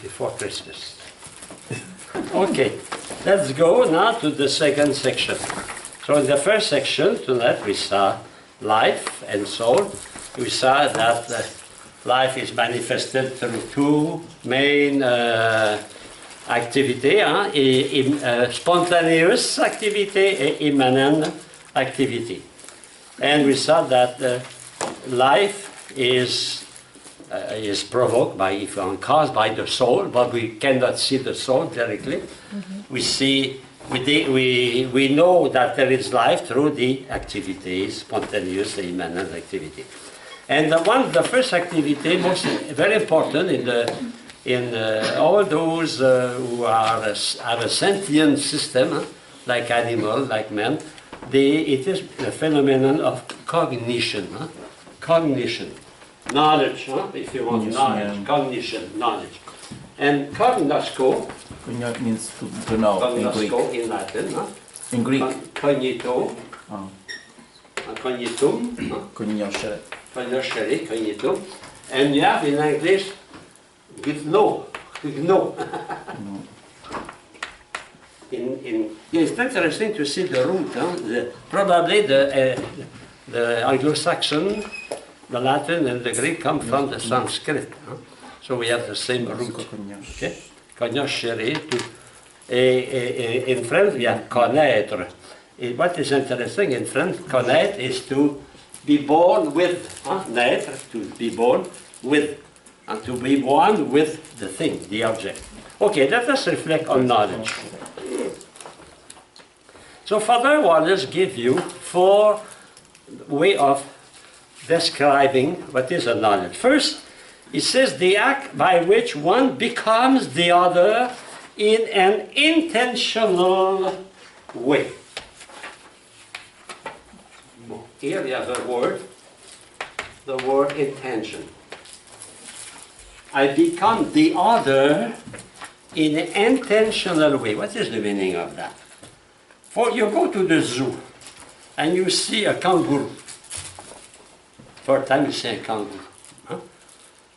before Christmas. Okay, let's go now to the second section. So in the first section tonight we saw life and soul. We saw that life is manifested through two main activities, spontaneous activity and immanent activity. And we saw that life is provoked by, caused by the soul, but we cannot see the soul directly. We see, we know that there is life through the activities, spontaneous, immanent activity. And the first activity, very important in all those who have a sentient system, like animal, like man, it is the phenomenon of cognition. Cognition, knowledge, if you want knowledge, cognition, knowledge. And cognosco, means to know cognosco in Latin. In Greek. Cognito, cognitum, Conoscere. conoscere, cognitum. And you have in English, with no, with no. It's interesting to see the root. Probably the Anglo-Saxon, the Latin and the Greek come from the Sanskrit. So we have the same root. Okay? Conoscere. In French we have connaître. What is interesting in French, connaître is to be born with. Naître, to be born with. And to be one with the thing, the object. Okay, let us reflect on knowledge. So Father Wallace gives you 4 ways of describing what is a knowledge. First, he says the act by which one becomes the other in an intentional way. Here we have the word intention. I become the other in an intentional way. What is the meaning of that? For you go to the zoo and you see a kangaroo. First time you see a kangaroo.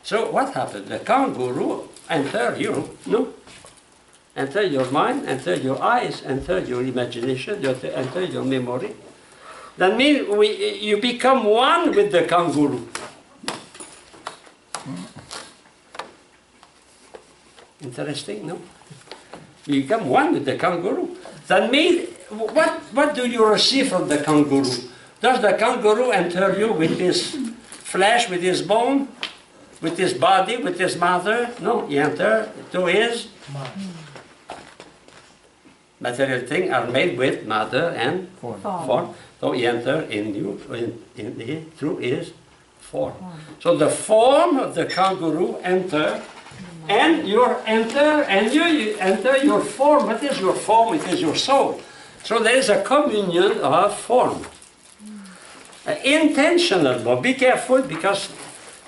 So what happened? The kangaroo enter you, no? Enter your mind, enter your eyes, enter your imagination, enter your memory. That means you become one with the kangaroo. Interesting, no? You become one with the kangaroo. That means, what do you receive from the kangaroo? Does the kangaroo enter you with his flesh, with his bone, with his body, with his mother? No, he enters to his material things are made with matter and form. So he enters in you through his form. So the form of the kangaroo enter. And you enter your form. What is your form? It is your soul. So there is a communion of form. Intentional, but be careful because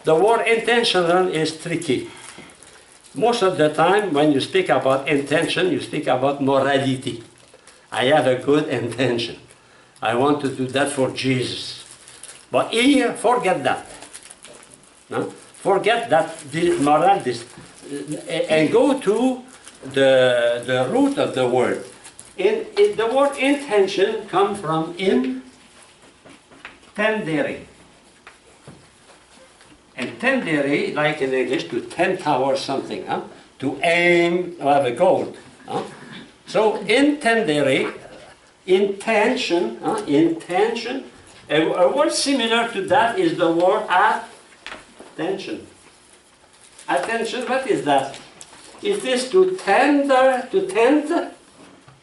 the word intentional is tricky. Most of the time when you speak about intention, you speak about morality. I have a good intention. I want to do that for Jesus. But here, forget that. No? Forget that morality. And go to the root of the word. The word intention comes from intendere. And tendere, like in English, to tend towards something, to aim, or have a goal. So intendere, intention, intention. A word similar to that is the word attention. Attention, what is that? It is to tend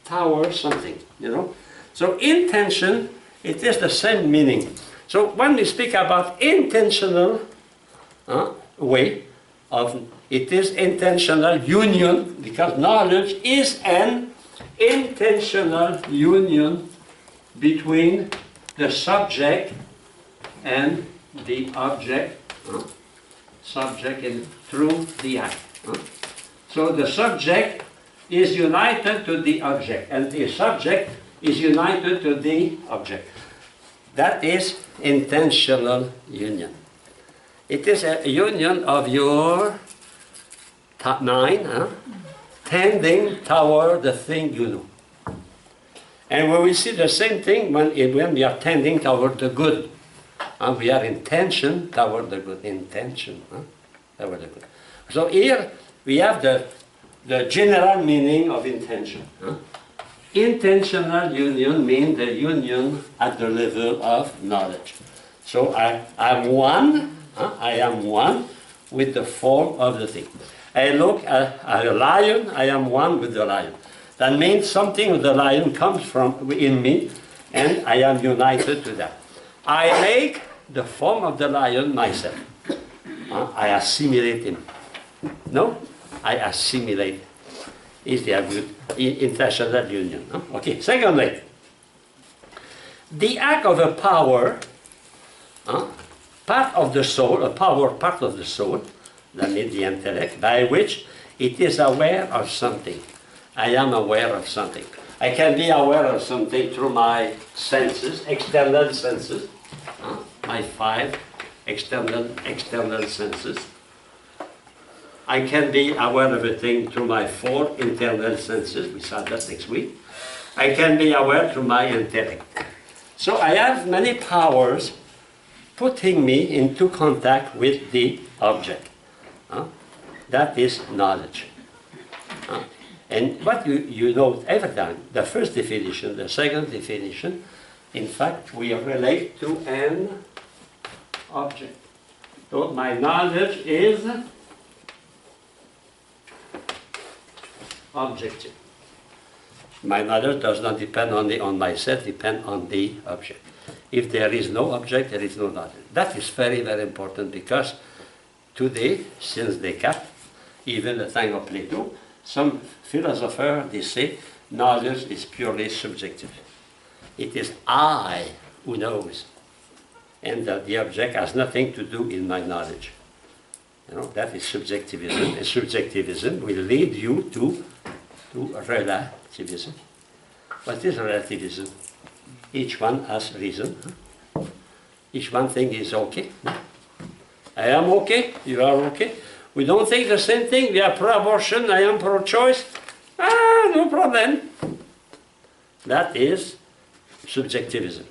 towards something, you know. So intention, it is the same meaning. So when we speak about intentional way of, it is intentional union, because knowledge is an intentional union between the subject and the object. Subject and through the act. So the subject is united to the object, and the subject is united to the object. That is intentional union. It is a union of your 9, tending toward the thing you know. And we will see the same thing when we are tending toward the good. We are in tension toward the good. Intention toward the good. So here we have the general meaning of intention. Intentional union means the union at the level of knowledge. So I'm one, I am one with the form of the thing. I look at a lion, I am one with the lion. That means something with the lion comes from in me, and I am united to that. I make the form of the lion myself. I assimilate him. No? I assimilate. Is the good intentional union. Okay, secondly, the act of a power, part of the soul, a power part of the soul, that means the intellect, by which it is aware of something. I am aware of something. I can be aware of something through my senses, external senses, my 5 external senses. I can be aware of a thing through my 4 internal senses, we saw that next week. I can be aware through my intellect. So I have many powers putting me into contact with the object. That is knowledge. And what you know every time, the first definition, the second definition, in fact, we relate to an object. So my knowledge is objective. My knowledge does not depend only on myself, depend on the object. If there is no object, there is no knowledge. That is very, very important because today, since Descartes, even the time of Plato, some philosophers, they say, knowledge is purely subjective. It is I who knows, and that the object has nothing to do in my knowledge. You know, that is subjectivism, and subjectivism will lead you to relativism. What is relativism? Each one has reason. Each one thinks is okay. I am okay, you are okay. We don't think the same thing. We are pro-abortion, I am pro-choice. No problem. That is subjectivism.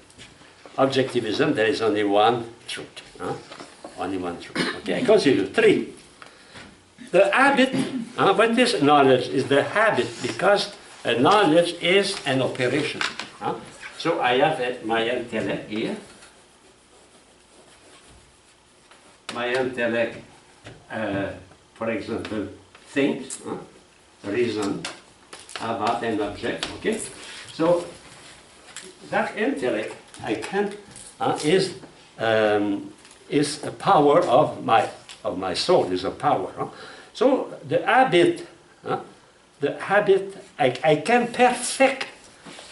Objectivism, there is only one truth. Only one truth. Okay, I consider 3. The habit, what is knowledge? Is the habit, because knowledge is an operation. So I have my intellect here. My intellect, for example, thinks, reason about an object. Okay, so that intellect I can is a power of my soul. Is a power. So the habit, I can perfect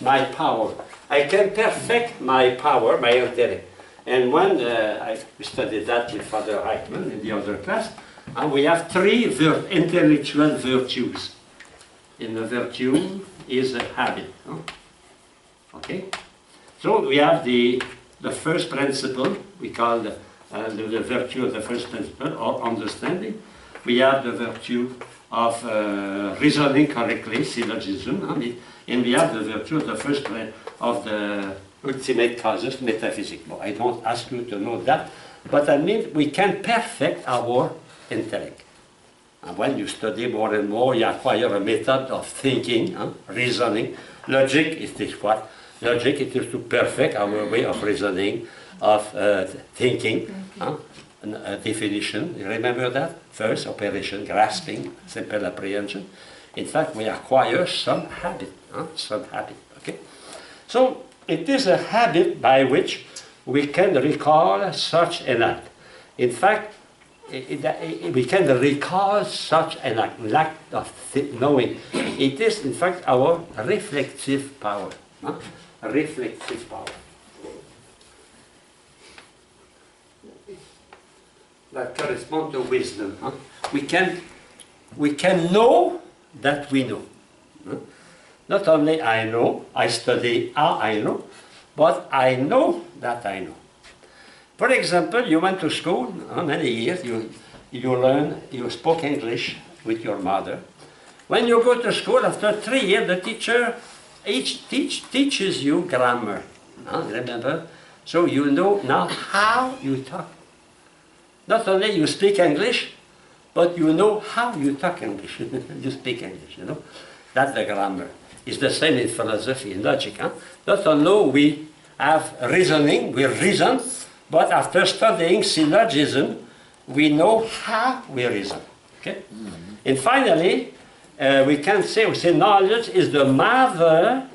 my power. I can perfect my power, my intellect. And when we studied that with Father Reichman in the other class, we have 3 intellectual virtues. And the virtue is a habit. Okay? So we have the first principle, we call the virtue of the first principle, or understanding. We have the virtue of reasoning correctly, syllogism, and we have the virtue of the first of the ultimate causes, metaphysics. Well, I don't ask you to know that, but I mean we can perfect our intellect. And when you study more and more, you acquire a method of thinking, reasoning. Logic is this what? Logic it is to perfect our way of reasoning, of thinking. Definition, you remember that? First, operation, grasping, simple apprehension. In fact, we acquire some habit, okay? So, it is a habit by which we can recall such an act. In fact, we can recall such an act of knowing. It is, in fact, our reflective power. Reflective power. That corresponds to wisdom. We can know that we know. Not only I know, I study how I know, but I know that I know. For example, you went to school, how many years, you learned, you spoke English with your mother. When you go to school, after 3 years, the teacher teaches you grammar. Remember? So you know now how you talk. Not only you speak English, but you know how you talk English. You speak English, you know. That's the grammar. It's the same in philosophy, in logic. Not only we have reasoning, we reason, but after studying syllogism, we know how we reason. Okay? And finally, we can say knowledge is the mother,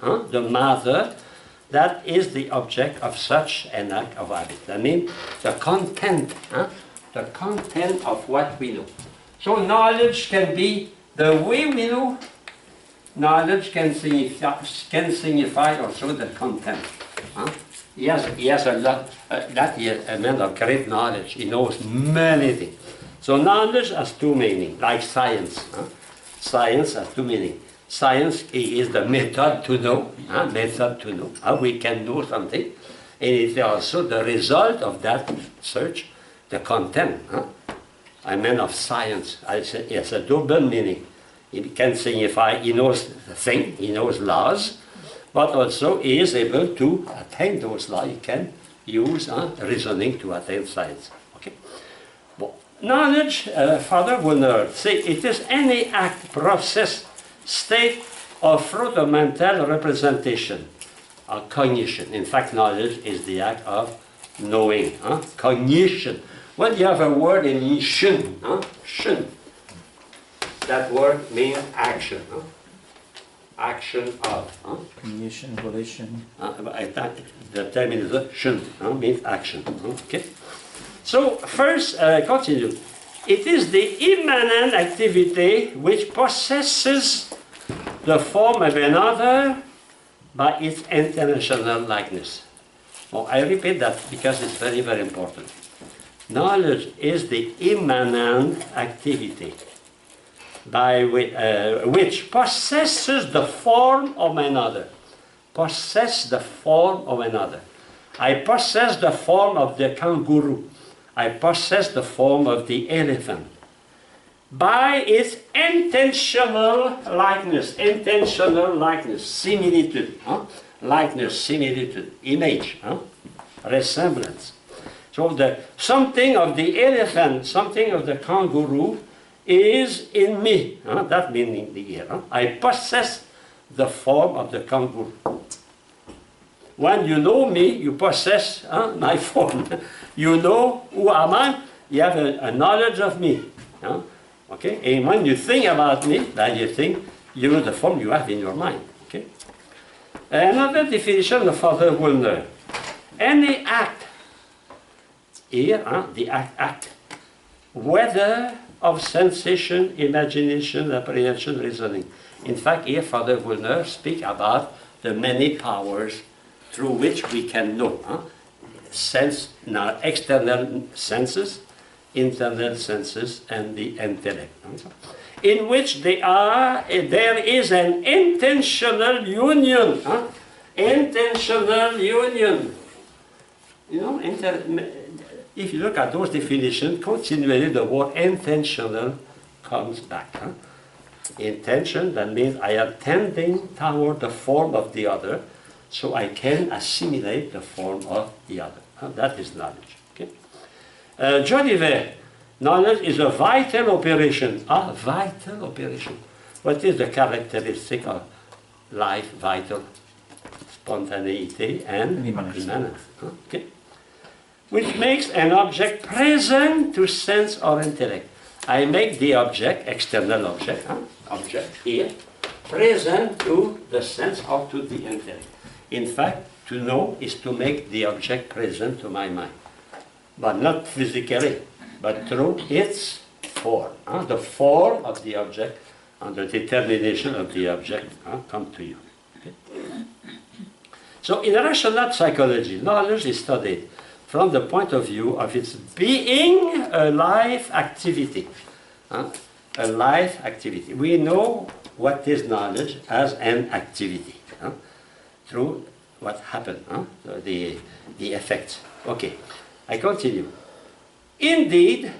that is the object of such an act of habit. I mean, the content of what we know. So knowledge can be the way we know. Knowledge can signify also the content. He has a lot, that he is a man of great knowledge. He knows many things. So knowledge has two meanings, like science. Science has two meanings. Science is the method to know, how we can know something. And it is also the result of that search, the content. I'm a man of science. It has a double meaning. It can signify he knows the thing, he knows laws, but also he is able to attain those laws. He can use reasoning to attain science. Okay. Well, knowledge, Father Wunner, say it is any act, process, state, or fruit of mental representation, or cognition. In fact, knowledge is the act of knowing. Cognition. When you have a word in shun, shun, that word means action. Action of. Cognition, volition. The term is shun, means action. Okay. So first, continue. It is the immanent activity which possesses the form of another by its intentional likeness. Well, I repeat that because it's very, very important. Knowledge is the immanent activity by which possesses the form of another. Possess the form of another. I possess the form of the kangaroo. I possess the form of the elephant. By its intentional likeness, similitude, likeness, similitude, image, resemblance. So something of the elephant, something of the kangaroo is in me. That meaning the ear. I possess the form of the kangaroo. When you know me, you possess my form. You know who am I, you have a knowledge of me. Okay? And when you think about me, then you think you know the form you have in your mind. Okay? Another definition of Father Wunner. Any act, here, the act, whether of sensation, imagination, apprehension, reasoning. In fact, here Father Wunner speaks about the many powers through which we can know. Sense, now external senses, internal senses, and the intellect. In which there is an intentional union. Intentional union. You know, if you look at those definitions, continually the word intentional comes back. Intention, that means I am tending toward the form of the other, so I can assimilate the form of the other. That is knowledge. Okay? Jolivet, knowledge is a vital operation. Vital operation. What is the characteristic of life? Vital, spontaneity, and immanence. Okay? Which makes an object present to sense or intellect. I make the object, external object, object here, present to the sense or to the intellect. In fact, to know is to make the object present to my mind. But not physically, but through its form. The form of the object and the determination of the object come to you. Okay? So in rational psychology, knowledge is studied from the point of view of its being a life activity. A life activity. We know what is knowledge as an activity. Through what happened, the effects. Okay, I continue. Indeed,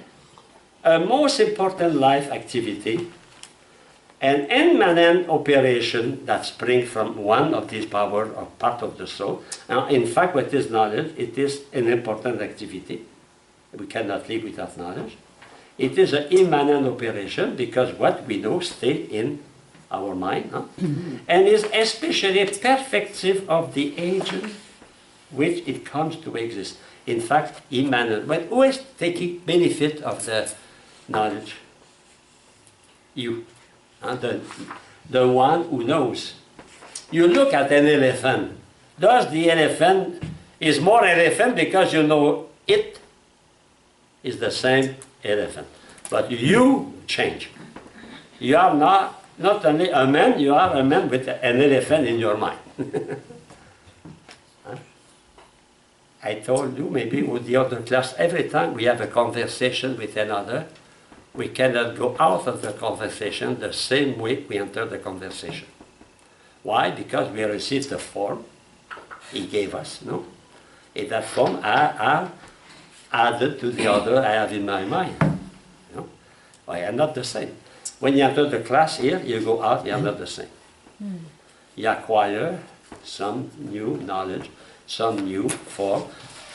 a most important life activity, an immanent operation that springs from one of these powers or part of the soul. Now, in fact, what is knowledge? It is an important activity. We cannot live without knowledge. It is an immanent operation because what we know stays in our mind, and is especially perfective of the agent which it comes to exist. In fact, immanent. But who is taking benefit of the knowledge? You. The one who knows. You look at an elephant. Does the elephant is more elephant because you know it is the same elephant? But you change. You are not only a man, you are a man with an elephant in your mind. I told you maybe with the other class, every time we have a conversation with another, we cannot go out of the conversation the same way we enter the conversation. Why? Because we received the form he gave us, no? And that form I added to the other I have in my mind. No? I am not the same. When you enter the class here, you go out, you are not the same. You acquire some new knowledge, some new form,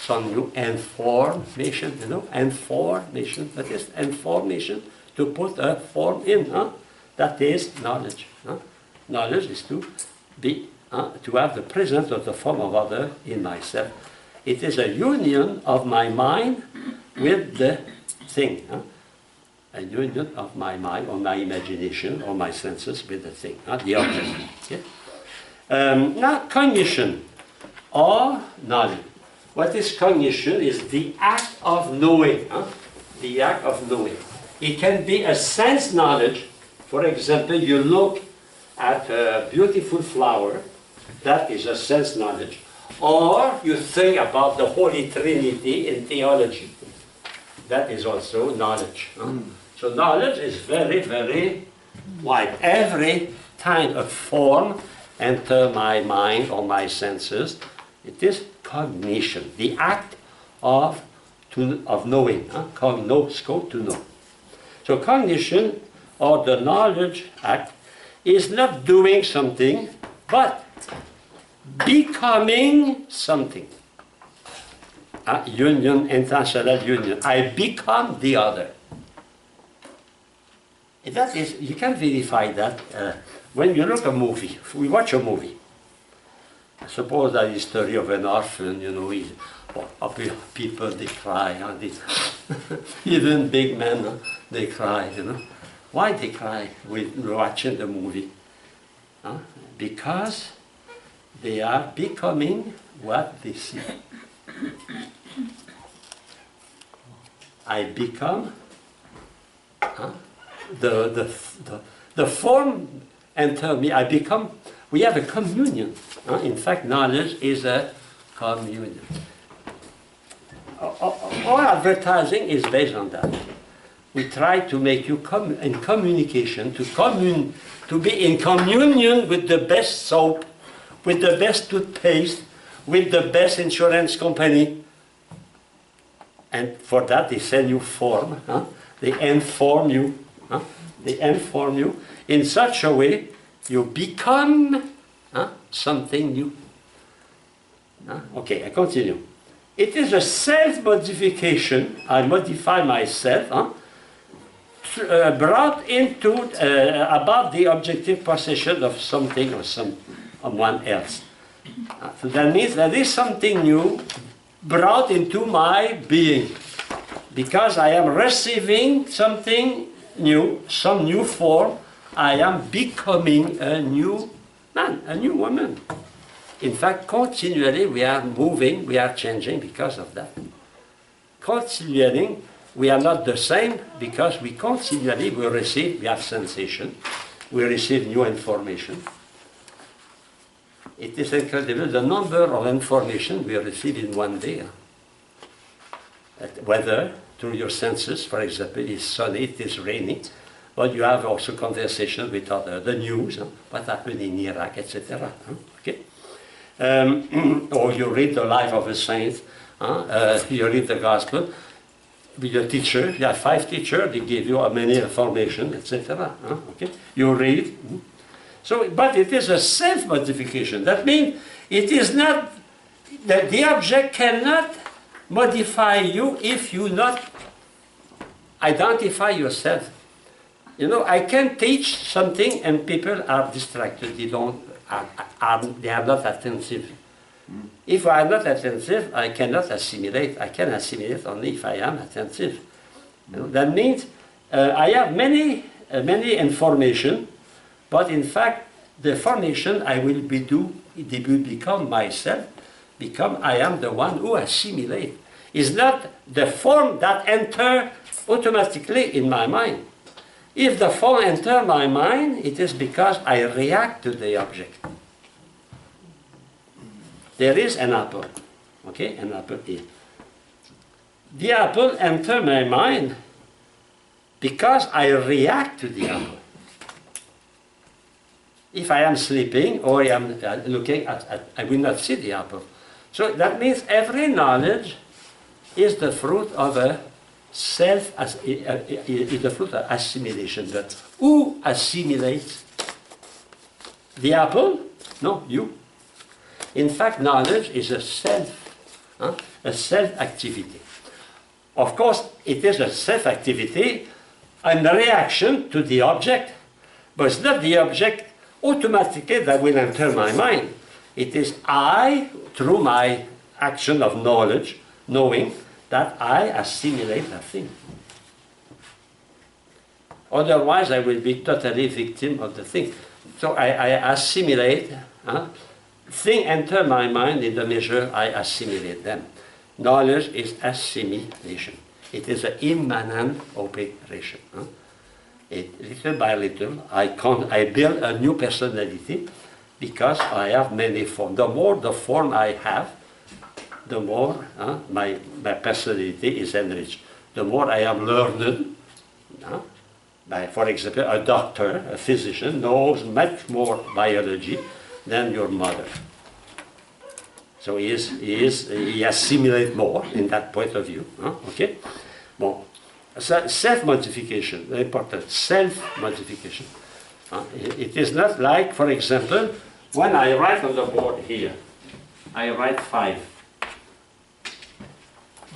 some new information, you know, information, that is information to put a form in, that is knowledge. Knowledge is to be, to have the presence of the form of other in myself. It is a union of my mind with the thing, a union of my mind or my imagination or my senses with the thing, the object. Okay? Now, cognition or knowledge. What is cognition is the act of knowing. The act of knowing. It can be a sense knowledge. For example, you look at a beautiful flower, that is a sense knowledge. Or you think about the Holy Trinity in theology. That is also knowledge. So knowledge is very, very wide. Every time a form enters my mind or my senses, it is cognition, the act of knowing, cognosco, to know. So cognition, or the knowledge act, is not doing something, but becoming something. Union, intentional union. I become the other. That is, you can verify that when you look at a movie. We watch a movie. Suppose that is the story of an orphan, you know, people, they cry, even big men, they cry, you know. Why they cry when watching the movie? Because they are becoming what they see. I become the form enter me. I become. We have a communion. In fact, knowledge is a communion. All advertising is based on that. We try to make you in communication, to be in communion with the best soap, with the best toothpaste, with the best insurance company. And for that, they send you form. They inform you. They inform you in such a way you become something new. Okay, I continue. It is a self-modification. I modify myself, brought into about the objective possession of something or someone else. So that means there is something new brought into my being, because I am receiving something new, some new form. I am becoming a new man, a new woman. In fact, continually we are moving, we are changing because of that. Continually, we are not the same because we continually we have sensation, we receive new information. It is incredible the number of information we receive in one day. Weather, through your senses, for example, it's sunny, it is raining, but you have also conversation with the news, what happened in Iraq, etc. Okay? Or you read the life of a saint, you read the gospel. with a teacher. You have 5 teachers, they give you many information, etc. Okay? You read. So, but it is a self-modification. That means it is not, that the object cannot modify you if you not identify yourself. You know, I can teach something and people are distracted. They are not attentive. If I am not attentive, I cannot assimilate. I can assimilate only if I am attentive. You know, that means I have many information, but in fact, the formation I will become myself, I am the one who assimilate. It's not the form that enter automatically in my mind. If the form enter my mind, it is because I react to the object. There is an apple, okay, an apple here. The apple enter my mind because I react to the apple. If I am sleeping or I am looking at, I will not see the apple. So that means every knowledge is the fruit of a is the fruit of assimilation. But who assimilates the apple? No, you. In fact, knowledge is a self-activity. Of course, it is a self-activity and a reaction to the object, but it's not the object automatically that will enter my mind. It is I, through my action of knowledge, knowing that I assimilate that thing. Otherwise, I will be totally victim of the thing. So I assimilate. Things enter my mind in the measure I assimilate them. Knowledge is assimilation. It is an immanent operation. Little by little, I build a new personality because I have many forms. The more the form I have, the more my personality is enriched. The more I am learned. For example, a doctor, a physician, knows much more biology than your mother. So he assimilates more in that point of view. Okay? Bon. Self-modification, very important. Self-modification. It is not like, for example, when I write on the board here, I write 5.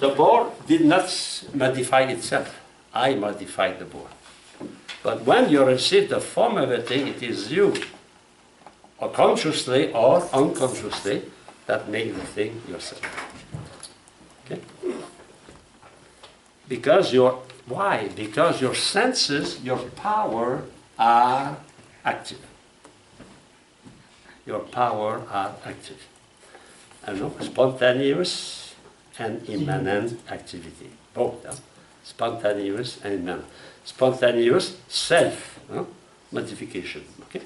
The board did not modify itself. I modified the board. But when you receive the form of a thing, it is you, or consciously or unconsciously, that make the thing yourself. Okay? Because why? Because your senses, your power are active. Your power are active. Spontaneous and immanent activity. Both. Spontaneous and immanent. Spontaneous self-modification. Okay?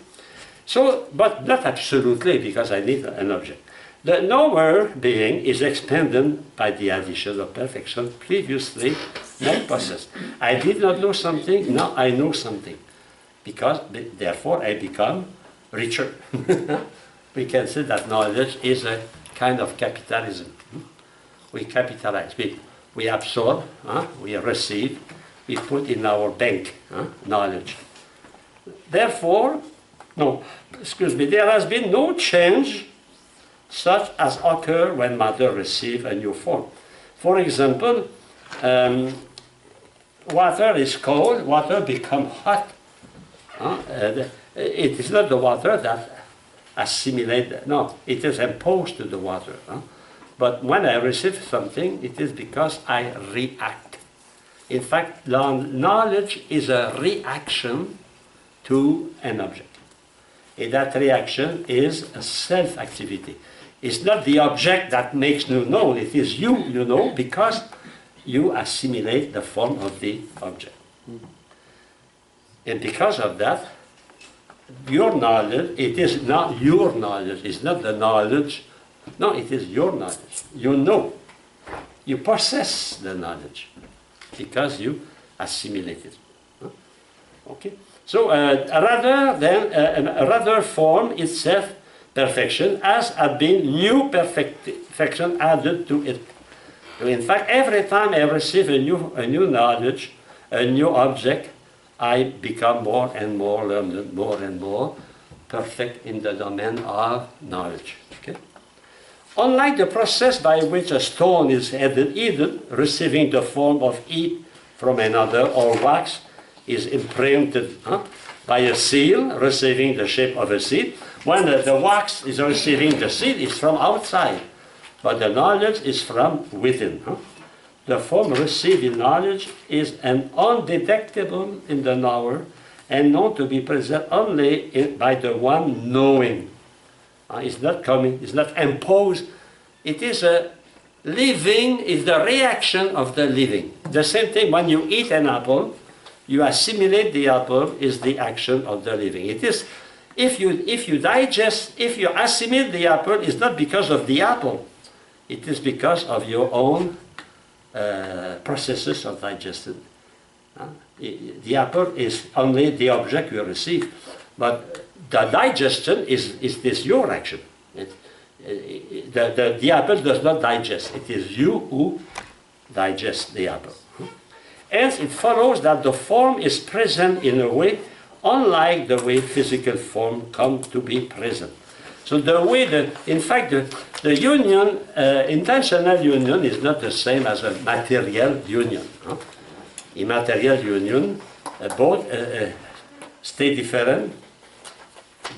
So, but not absolutely, because I need an object. The knower being is expanded by the addition of perfection previously not possessed. I did not know something, now I know something. Because, therefore, I become richer. We can say that knowledge is a kind of capitalism. We capitalize, we absorb, we receive, we put in our bank knowledge. Therefore, there has been no change such as occur when matter receives a new form. For example, water is cold, water becomes hot. It is not the water that assimilates, no, it is imposed to the water. But when I receive something, it is because I react. In fact, knowledge is a reaction to an object. And that reaction is a self-activity. It's not the object that makes you know, it is you know, because you assimilate the form of the object. And because of that, your knowledge, it is not your knowledge, it's not the knowledge, no, it is your knowledge. You know. You possess the knowledge because you assimilate it. Okay? So rather form itself perfection as had been new perfection added to it. In fact, every time I receive a new knowledge, a new object, I become more and more learned, more and more perfect in the domain of knowledge. Okay? Unlike the process by which a stone is heated, receiving the form of heat from another, or wax is imprinted by a seal, receiving the shape of a seed. When the wax is receiving the seed, it's from outside, but the knowledge is from within. The form received in knowledge is an undetectable in the knower, and known to be present only by the one knowing. It's not coming, it's not imposed. It is a living, is the reaction of the living. The same thing when you eat an apple, you assimilate the apple, is the action of the living. It is, if you digest, if you assimilate the apple, it's not because of the apple. It is because of your own processes of digestion. The apple is only the object you receive, but the digestion is your action. The apple does not digest. It is you who digest the apple. Hence, it follows that the form is present in a way unlike the way physical form come to be present. So the way in fact, the union, intentional union is not the same as a material union. Immaterial union, both stay different.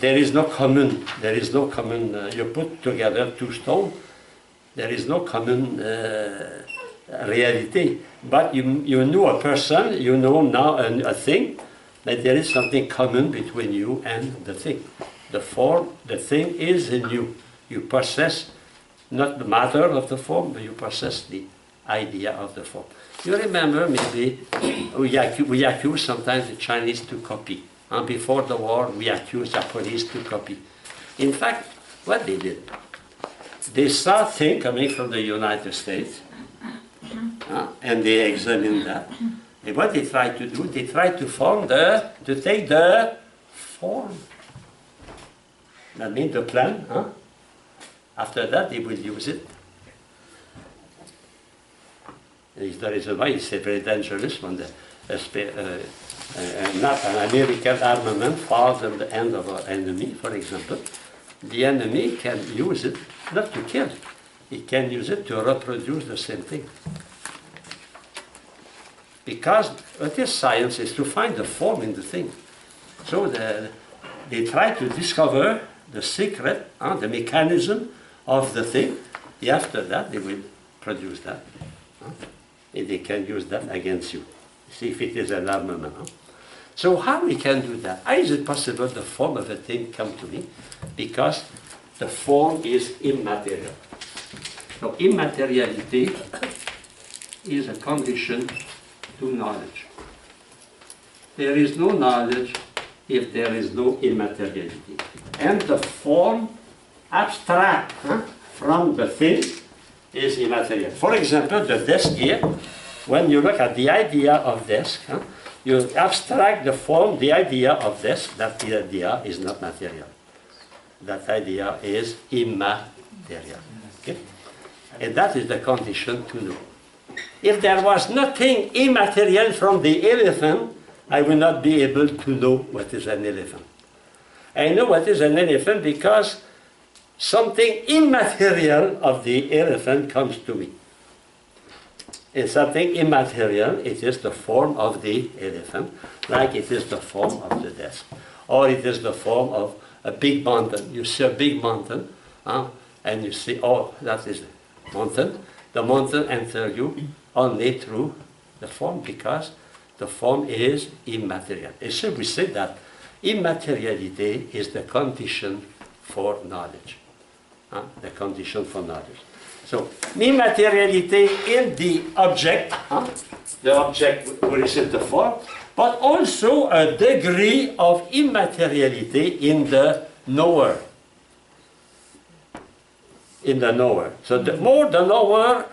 There is no common, you put together two stones, there is no common reality. But you know a person, you know now a thing, but there is something common between you and the thing. The form, the thing is in you. You possess not the matter of the form, but you possess the idea of the form. You remember maybe we accuse sometimes the Chinese to copy. And before the war, we accused Japanese to copy. In fact, what they did, they saw things coming from the United States, and they examined that. And what they tried to do, they tried to take the form. That means the plan. After that, they will use it. It's the reason why it's very dangerous when not an American armament falls in the hand of an enemy, for example. The enemy can use it not to kill. He can use it to reproduce the same thing. Because what is science is to find the form in the thing. So they try to discover the secret, the mechanism of the thing. After that, they will produce that. And they can use that against you. See if it is an armament. So how we can do that? How is it possible the form of a thing come to me? Because the form is immaterial. So immateriality is a condition to knowledge. There is no knowledge if there is no immateriality. And the form abstract from the thing is immaterial. For example, the desk here, when you look at the idea of desk, you abstract the form, the idea of desk, that idea is not material. That idea is immaterial. Okay? And that is the condition to know. If there was nothing immaterial from the elephant, I will not be able to know what is an elephant. I know what is an elephant because something immaterial of the elephant comes to me. It's something immaterial, it is the form of the elephant, like it is the form of the desk. Or it is the form of a big mountain. You see a big mountain, and you see, oh, that is the mountain. The mountain enters you only through the form, because the form is immaterial. And so we say that immateriality is the condition for knowledge. The condition for knowledge. So, immateriality in the object will receive the form, but also a degree of immateriality in the knower. In the knower. So the more the knower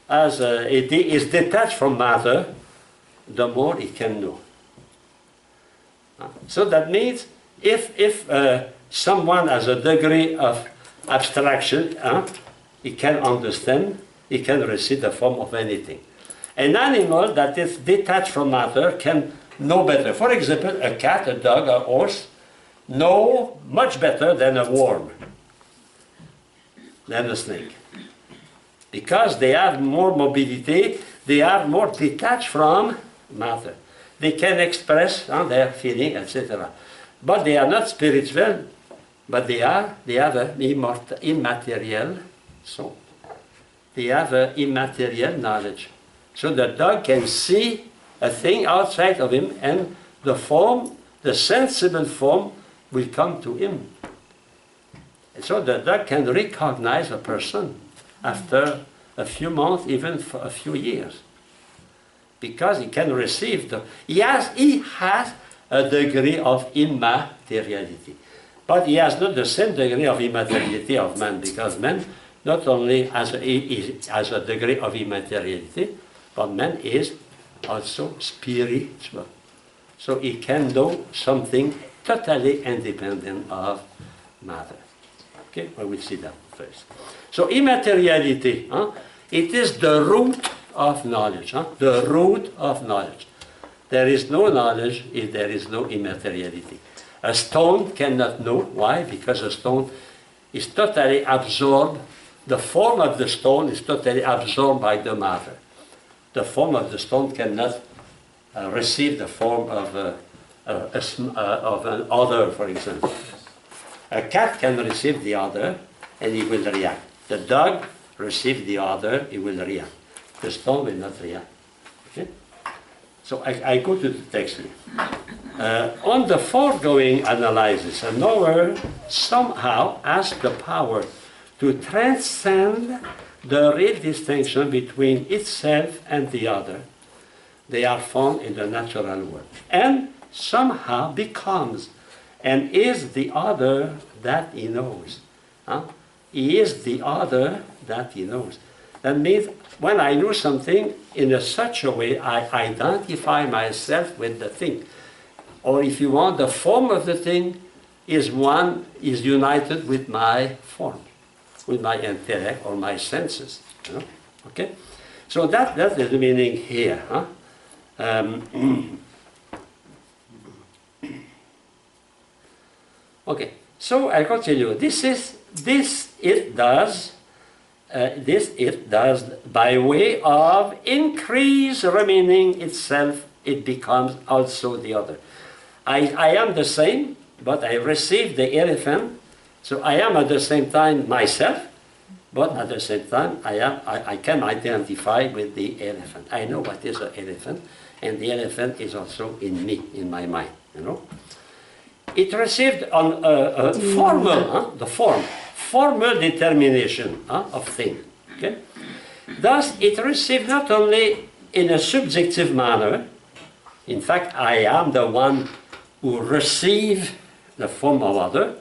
it is detached from matter, the more it can know. So that means if someone has a degree of abstraction, he can understand, It can receive the form of anything. An animal that is detached from matter can know better. For example, a cat, a dog, a horse know much better than a worm, than a snake. Because they have more mobility, they are more detached from matter. They can express their feeling, etc. But they are not spiritual, but they have an immaterial soul. They have an immaterial knowledge. So the dog can see a thing outside of him, and the form, the sensible form, will come to him. And so the dog can recognize a person after a few months, even for a few years. Because he can receive he has a degree of immateriality. But he has not the same degree of immateriality of man, because man not only has a degree of immateriality, but man is also spiritual. So he can know something totally independent of matter. Okay, well, we'll see that first. So immateriality, it is the root of knowledge. The root of knowledge. There is no knowledge if there is no immateriality. A stone cannot know. Why? Because a stone is totally absorbed. The form of the stone is totally absorbed by the matter. The form of the stone cannot receive the form of an odor, for example. A cat can receive the odor and he will react. The dog receives the odor, he will react. The stone will not react. Okay? So I go to the text here. On the foregoing analysis, a knower somehow has the power to transcend the real distinction between itself and the other. They are found in the natural world. And somehow becomes and is the other that he knows. He is the other that he knows. That means when I know something in such a way, I identify myself with the thing. Or if you want, the form of the thing is united with my form, with my intellect or my senses. Okay? So that is the meaning here. Okay, so I continue. This it does by way of increase remaining itself, it becomes also the other. I am the same, but I receive the elephant, so I am at the same time myself, but at the same time I can identify with the elephant. I know what is an elephant, and the elephant is also in me, in my mind, It received on a formal determination of thing. Okay? Thus, it received not only in a subjective manner, in fact, I am the one who receives the form of other,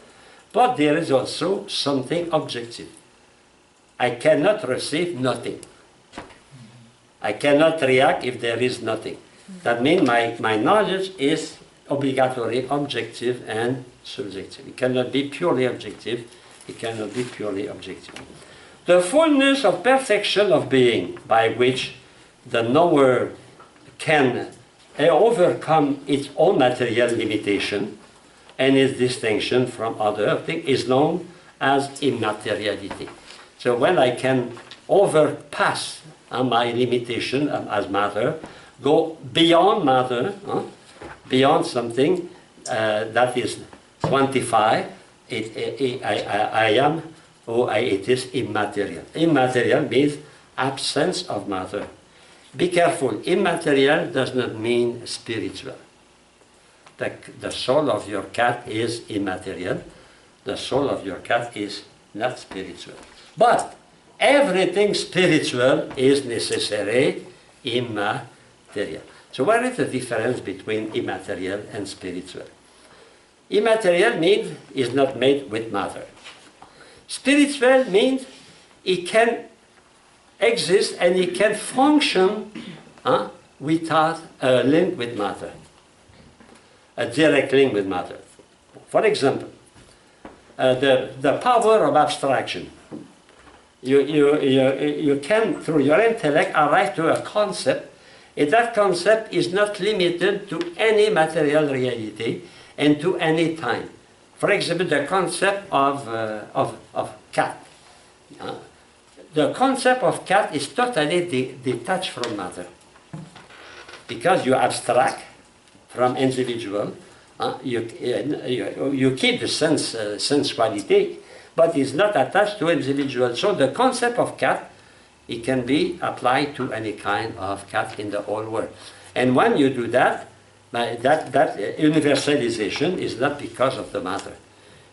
but there is also something objective. I cannot receive nothing. I cannot react if there is nothing. That means my knowledge is obligatory, objective, and subjective. It cannot be purely objective. It cannot be purely objective. The fullness of perfection of being, by which the knower can overcome its own material limitation and its distinction from other things, is known as immateriality. So when I can overpass my limitation as matter, go beyond matter, beyond something that is quantified, it is immaterial. Immaterial means absence of matter. Be careful, immaterial does not mean spiritual. The soul of your cat is immaterial. The soul of your cat is not spiritual. But everything spiritual is necessary immaterial. So what is the difference between immaterial and spiritual? Immaterial means is not made with matter. Spiritual means it can exist and it can function without a link with matter, a direct link with matter. For example, the power of abstraction. You can, through your intellect, arrive to a concept, and that concept is not limited to any material reality and to any time. For example, the concept of cat. The concept of cat is totally detached from matter. Because you abstract from individual, you keep the sense quality, but it's not attached to individual. So the concept of cat, it can be applied to any kind of cat in the whole world. And when you do that, that universalization is not because of the matter.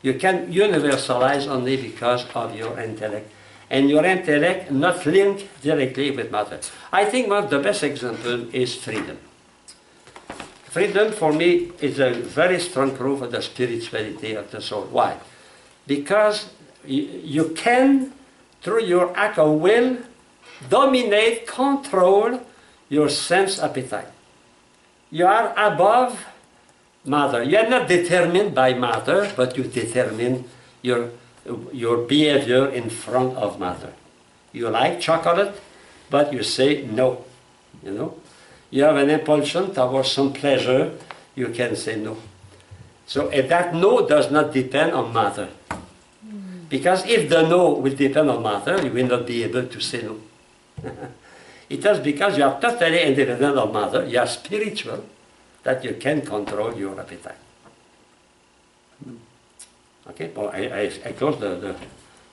You can universalize only because of your intellect. And your intellect not linked directly with matter. I think one of the best examples is freedom. Freedom for me is a very strong proof of the spirituality of the soul. Why? Because you can, through your act of will, dominate, control your sense appetite. You are above matter. You are not determined by matter, but you determine your behavior in front of matter. You like chocolate, but you say no. You know? You have an impulsion towards some pleasure, you can say no. So that no does not depend on matter. Because if the no will depend on matter, you will not be able to say no. It is because you are totally independent of matter, you are spiritual, that you can control your appetite. Okay, well, I close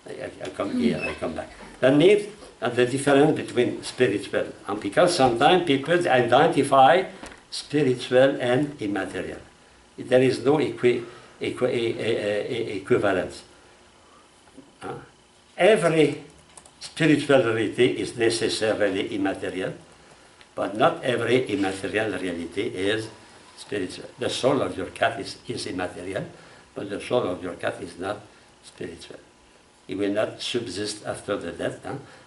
I come here, I come back. That means the difference between spiritual, and because sometimes people identify spiritual and immaterial. There is no equivalence. Every spiritual reality is necessarily immaterial, but not every immaterial reality is spiritual. The soul of your cat is immaterial, but the soul of your cat is not spiritual. It will not subsist after the death,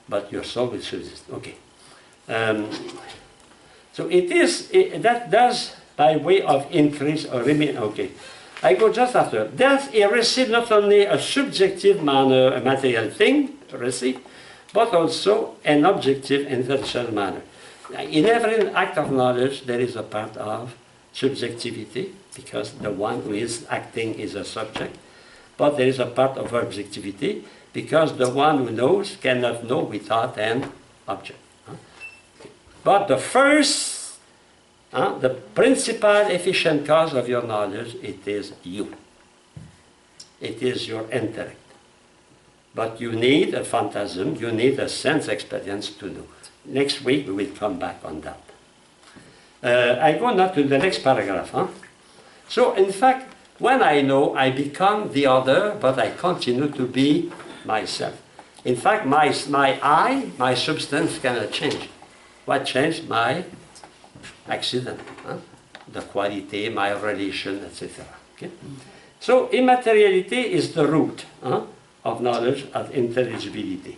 but your soul will subsist. Okay. So that does by way of increase or remain. Okay. I go just after. Death is received not only a subjective manner, a material thing to receive, but also an objective intellectual manner. In every act of knowledge, there is a part of subjectivity, because the one who is acting is a subject. But there is a part of objectivity, because the one who knows cannot know without an object. But the first, the principal efficient cause of your knowledge, it is you. It is your intellect. But you need a phantasm, you need a sense experience to know. Next week we will come back on that. I go now to the next paragraph. So in fact, when I know, I become the other, but I continue to be myself. In fact, my my substance cannot change. What changed? My accident, the quality, my relation, etc. Okay? So immateriality is the root of knowledge, of intelligibility.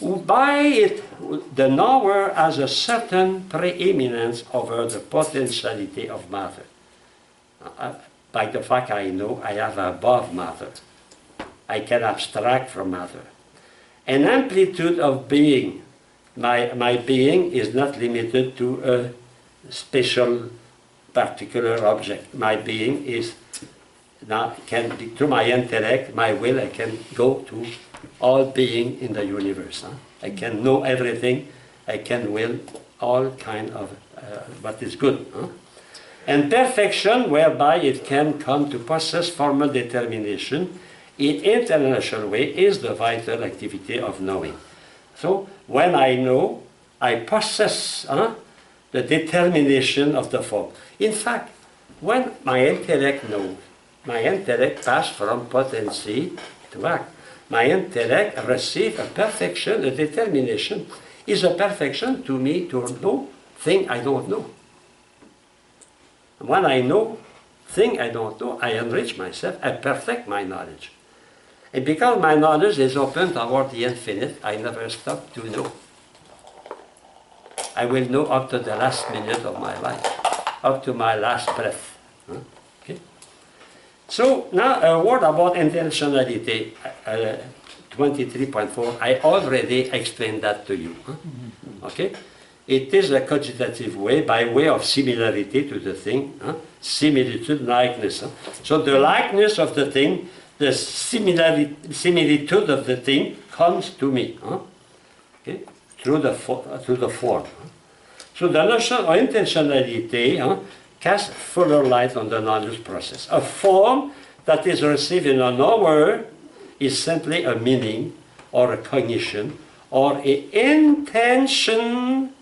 By it, the knower has a certain preeminence over the potentiality of matter. By the fact I know, I have above matter. I can abstract from matter. An amplitude of being. My being is not limited to a special, particular object. My being is now can be, through my intellect, my will, I can go to all being in the universe. I can know everything. I can will all kind of what is good. And perfection, whereby it can come to possess formal determination in international way, is the vital activity of knowing. So when I know, I possess the determination of the form. In fact, when my intellect knows, my intellect passes from potency to act. My intellect receives a perfection, a determination, is a perfection to me to know thing I don't know. When I know thing I don't know, I enrich myself, I perfect my knowledge. And because my knowledge is open toward the infinite, I never stop to know. I will know up to the last minute of my life, up to my last breath. Okay? So now a word about intentionality. 23.4, I already explained that to you. Huh? Okay? It is a cogitative way, by way of similarity to the thing, huh? Similitude, likeness. Huh? So the likeness of the thing, the similitude of the thing comes to me, huh? Okay? Through the form. Huh? So the notion of intentionality casts fuller light on the knowledge process. A form that is received in a knower is simply a meaning or a cognition or an intention,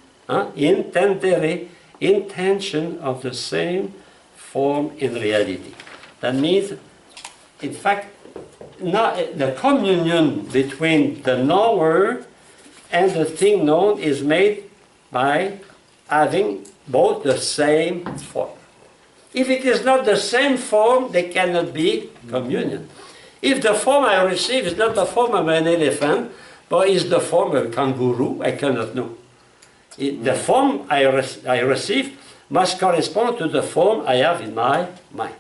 intention of the same form in reality. That means, in fact, the communion between the knower and the thing known is made by having both the same form. If it is not the same form, there cannot be communion. If the form I receive is not the form of an elephant, but is the form of a kangaroo, I cannot know. The form I receive must correspond to the form I have in my mind.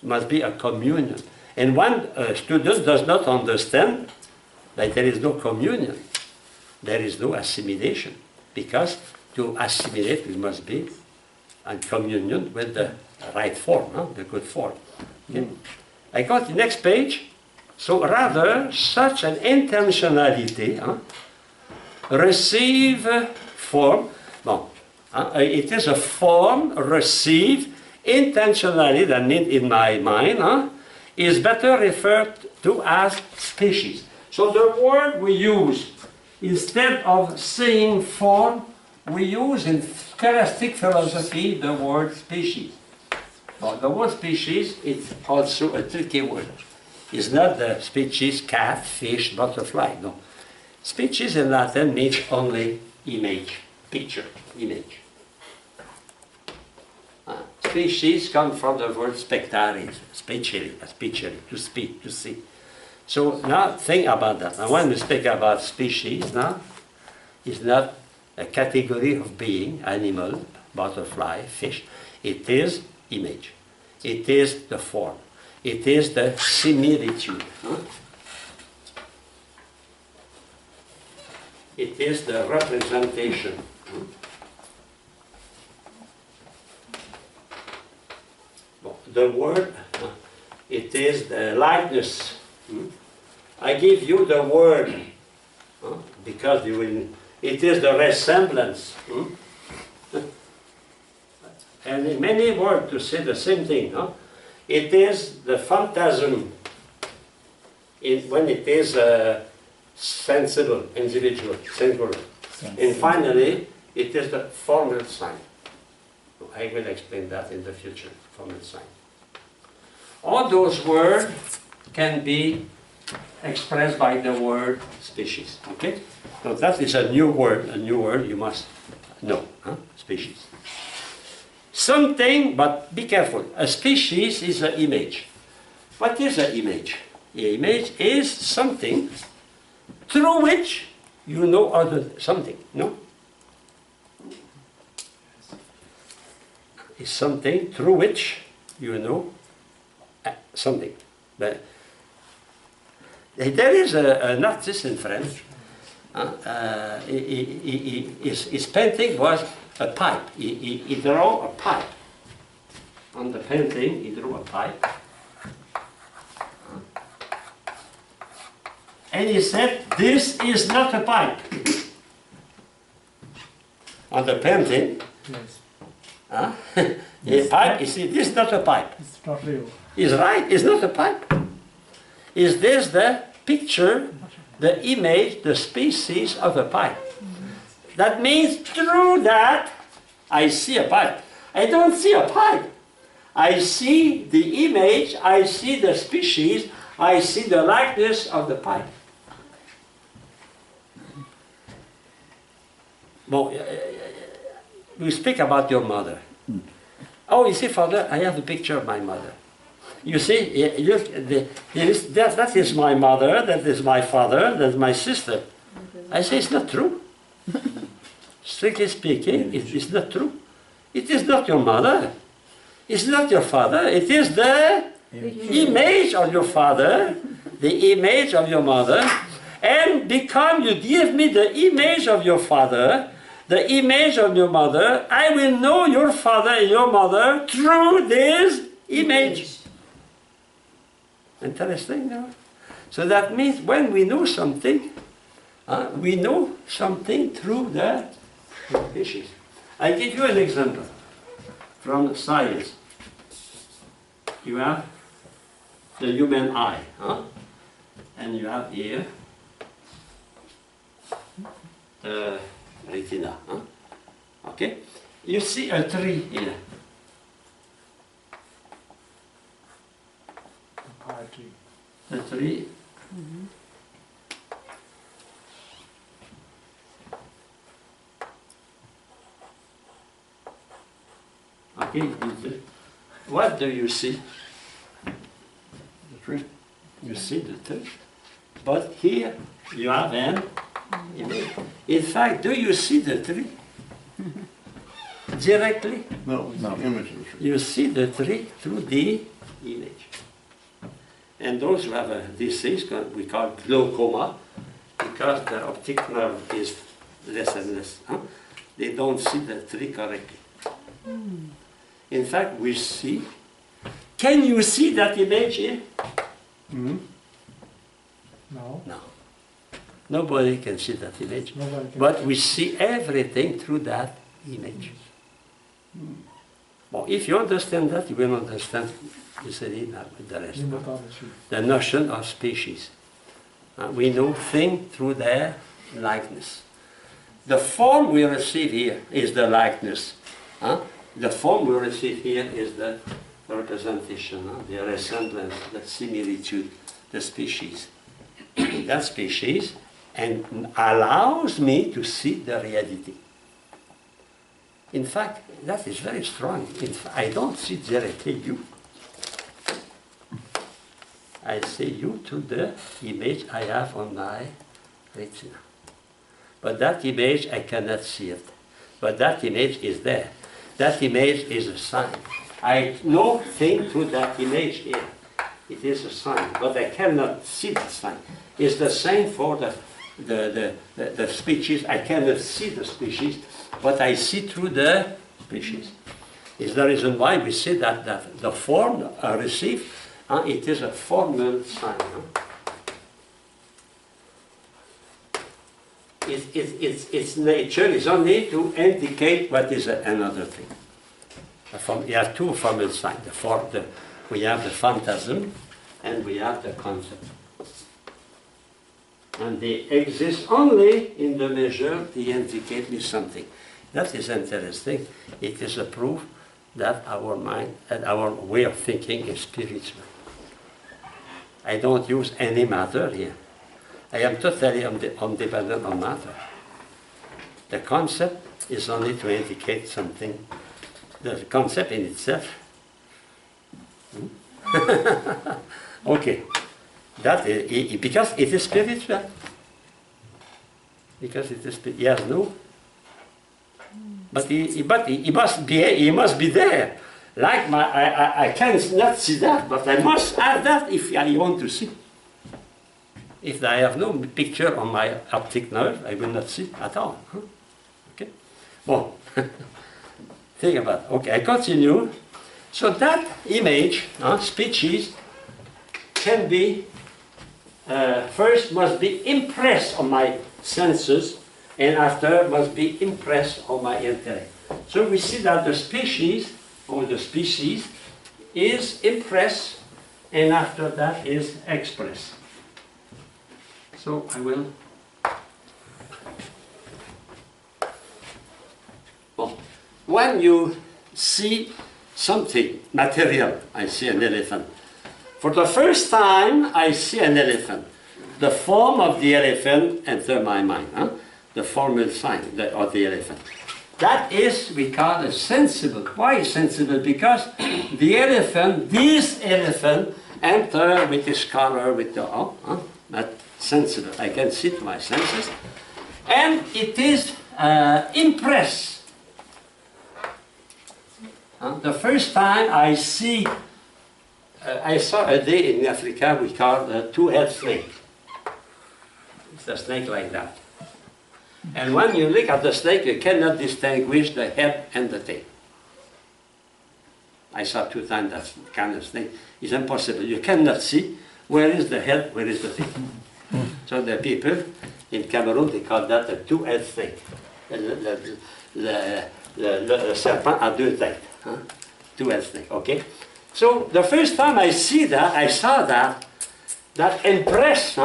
It must be a communion. And when a student does not understand that there is no communion, there is no assimilation, because to assimilate it must be in communion with the right form, the good form. Okay? I got the next page. So rather, such an intentionality receive form. It is a form received intentionally, that means in my mind, is better referred to as species. So the word we use, instead of saying form, we use in scholastic philosophy the word species. Now, the word species is also a tricky word. It's not the species cat, fish, butterfly, no. Species in Latin means only image, picture, image. Species come from the word spectare, specere, to speak, to see. So now think about that. Now when we speak about species now, it's not a category of being, animal, butterfly, fish. It is image. It is the form. It is the similitude. It is the representation. The word, it is the likeness. I give you the word because you will. It is the resemblance. And in many words to say the same thing. It is the phantasm when it is sensible, individual, singular. And finally, it is the formal sign. I will explain that in the future, formal sign. All those words can be expressed by the word species. Okay? So that is a new word you must know. Species. Something, but be careful, a species is an image. What is an image? The image is something through which you know other something, no? It's something through which you know something. But there is an artist in France. His painting was a pipe. He drew a pipe. On the painting, he drew a pipe. And he said, this is not a pipe. On the painting, Yes. the pipe, he said, this is not a pipe. It's not real. He's right, it's not a pipe. Is this the picture, the image, the species of a pipe? That means through that, I see a pipe. I don't see a pipe. I see the image, I see the species, I see the likeness of the pipe. Well, we speak about your mother. Oh, you see, Father, I have a picture of my mother. You see, that is my mother, that is my father, that is my sister. I say it's not true. Strictly speaking, it is not true. It is not your mother. It's not your father. It is the image of your father, the image of your mother, And become, you give me the image of your father, the image of your mother, I will know your father and your mother through this image. Interesting, no? So that means when we know something, we know something through the species. I give you an example from science. You have the human eye, and you have here the retina. Okay? You see a tree here. The tree. Okay, what do you see? The tree. You see the tree. But here you have an image. In fact, do you see the tree? Directly? No, it's not image of the tree. You see the tree through the image. And those who have a disease, we call glaucoma, because the optic nerve is less and less. They don't see the tree correctly. In fact, we see. Can you see that image here? Mm-hmm. No. No. Nobody can see that image. Nobody can. But we see everything through that image. Well, if you understand that, you will understand easily the rest. The notion of species. We know things through their likeness. The form we receive here is the likeness. The form we receive here is the representation, the resemblance, the similitude, the species. That species and allows me to see the reality. In fact, that is very strong. I don't see directly you. I see you through the image I have on my retina. But that image, I cannot see it. But that image is there. That image is a sign. I know things through that image here. It is a sign, but I cannot see the sign. It's the same for the species. I cannot see the species, but I see through the species. It's the reason why we say that the form received, it is a formal sign. Its nature is only to indicate what is another thing. You have two formal signs. We have the phantasm and we have the concept. And they exist only in the measure they indicate me something. That is interesting. It is a proof that our mind and our way of thinking is spiritual. I don't use any matter here. I am totally independent on matter. The concept is only to indicate something. The concept in itself. Okay. That is, because it is spiritual. Because it is yes, no. But he must be there. Like I cannot see that, but I must have that if I want to see. If I have no picture on my optic nerve, I will not see at all. Okay? Well, think about it. Okay, I continue. So that image, species, can be, first must be impressed on my senses, and after must be impressed on my intellect. So we see that the species, or the species, is impressed, and after that is expressed. So I will. Well, when you see something material, I see an elephant. For the first time, I see an elephant. The form of the elephant enters my mind. The formal sign of the elephant. That is, we call it sensible. Why sensible? Because the elephant, this elephant, enters with his color, with the that sensible. I can see to my senses, and it is impressed. The first time I see, I saw a day in Africa we call the two-head snake. It's a snake like that. And when you look at the snake, you cannot distinguish the head and the tail. I saw 2 times that kind of snake. It's impossible. You cannot see where is the head, where is the tail. So the people in Cameroon, they call that a 2-head snake. Le serpent a 2 têtes. Huh? 2-head snake, okay? So the first time I saw that impressed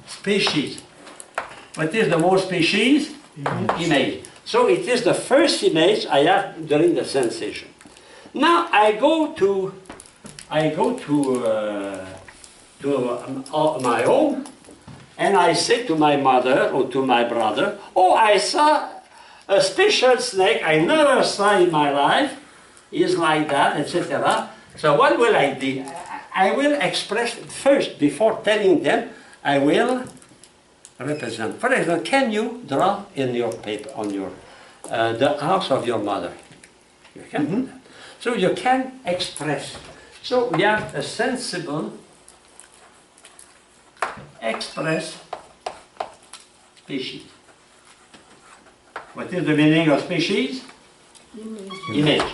species. What is the most species? Image. So it is the first image I have during the sensation. Now I go to my home, and I say to my mother or to my brother, "Oh, I saw a special snake I never saw in my life. Is like that, etc." So what will I do? I will express first before telling them. I will represent. For example, can you draw in your paper on your the house of your mother? You can do that. So you can express. So we have a sensible, express species. What is the meaning of species? Image.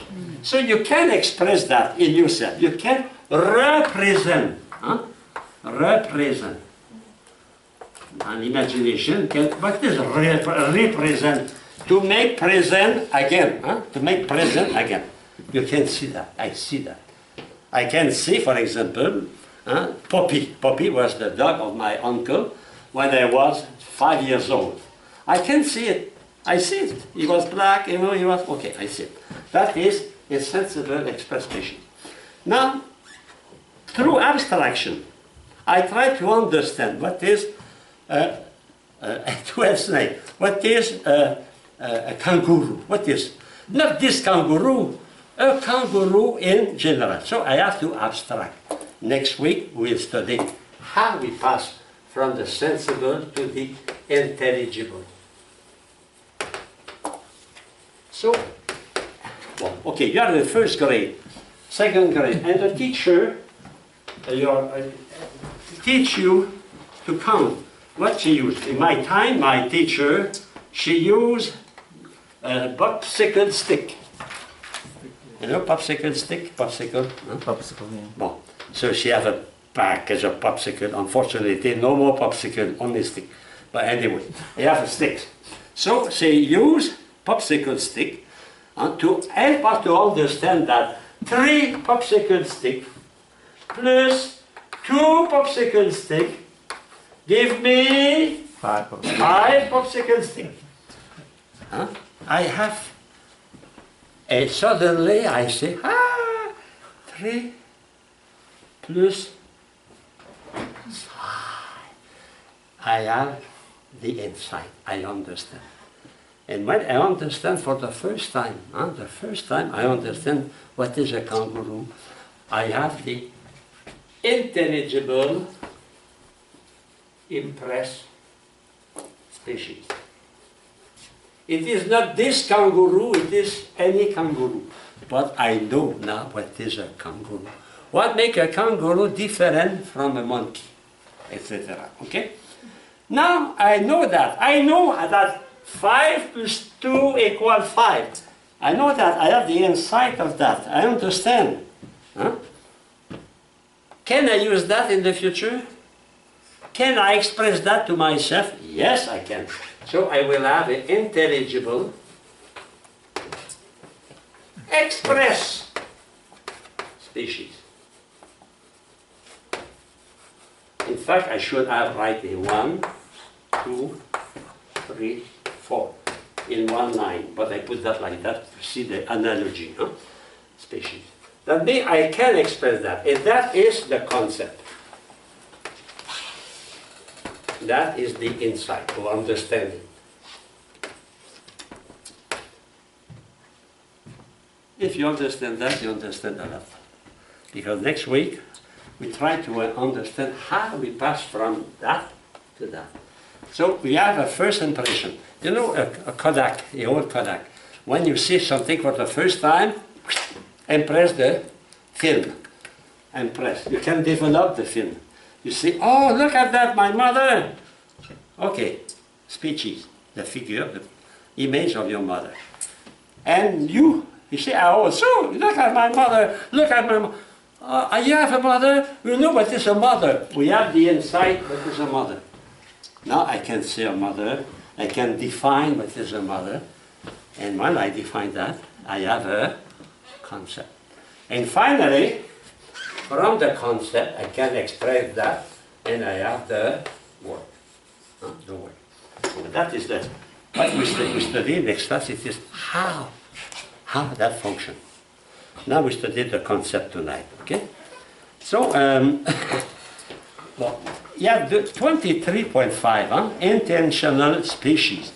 So you can express that in yourself. You can represent. Represent. And imagination can, what is represent? To make present again. To make present again. You can see that. I see that. I can see, for example, Poppy. Poppy was the dog of my uncle when I was 5 years old. I can see it. I see it. He was black, he was, okay, I see it. That is a sensible expression. Now, through abstraction, I try to understand what is a 12 snake, what is a kangaroo, what is, not this kangaroo, a kangaroo in general. So I have to abstract. Next week we'll study how we pass from the sensible to the intelligible. So, well, okay, you are in the 1st grade, 2nd grade, and the teacher teach you to count. What she used? In my time, my teacher, she used a popsicle stick. You know, popsicle stick? Popsicle? Huh? Popsicle, yeah. Bon. So she has a package of popsicle. Unfortunately, no more popsicle, only stick. But anyway, they have a stick. So she used popsicle stick to help us to understand that 3 popsicle stick plus 2 popsicle stick give me 5 popsicle. 5 popsicle stick. I have, and suddenly I say, 3 plus 5. I have the insight, I understand. And when I understand for the first time I understand what is a kangaroo, I have the intelligible impress species. It is not this kangaroo, it is any kangaroo. But I know now what is a kangaroo. What makes a kangaroo different from a monkey, etc. Okay? Now I know that. I know that 5 plus 2 equal 5. I know that. I have the insight of that. I understand. Can I use that in the future? Can I express that to myself? Yes, I can. So I will have an intelligible express species. In fact, I should have write a 1, 2, 3, 4 in one line, but I put that like that to see the analogy, species. That means I can express that, and that is the concept. That is the insight of understanding. If you understand that, you understand a lot. Because next week, we try to understand how we pass from that to that. So we have a first impression. You know, a Kodak, the old Kodak. When you see something for the first time, impress the film. Impress. You can develop the film. You see, oh, look at that, my mother. Okay, species, the figure, the image of your mother. And you say, oh, so look at my mother, look at my mother. You have a mother, you know what is a mother. We have the insight what is a mother. Now I can say a mother, I can define what is a mother. And when I define that, I have a concept. And finally, from the concept, I can express that, and I have the word. The word. So that is what we study next class. It is how that function. Now we study the concept tonight. Okay. So well, yeah, the 23.5, intentional species.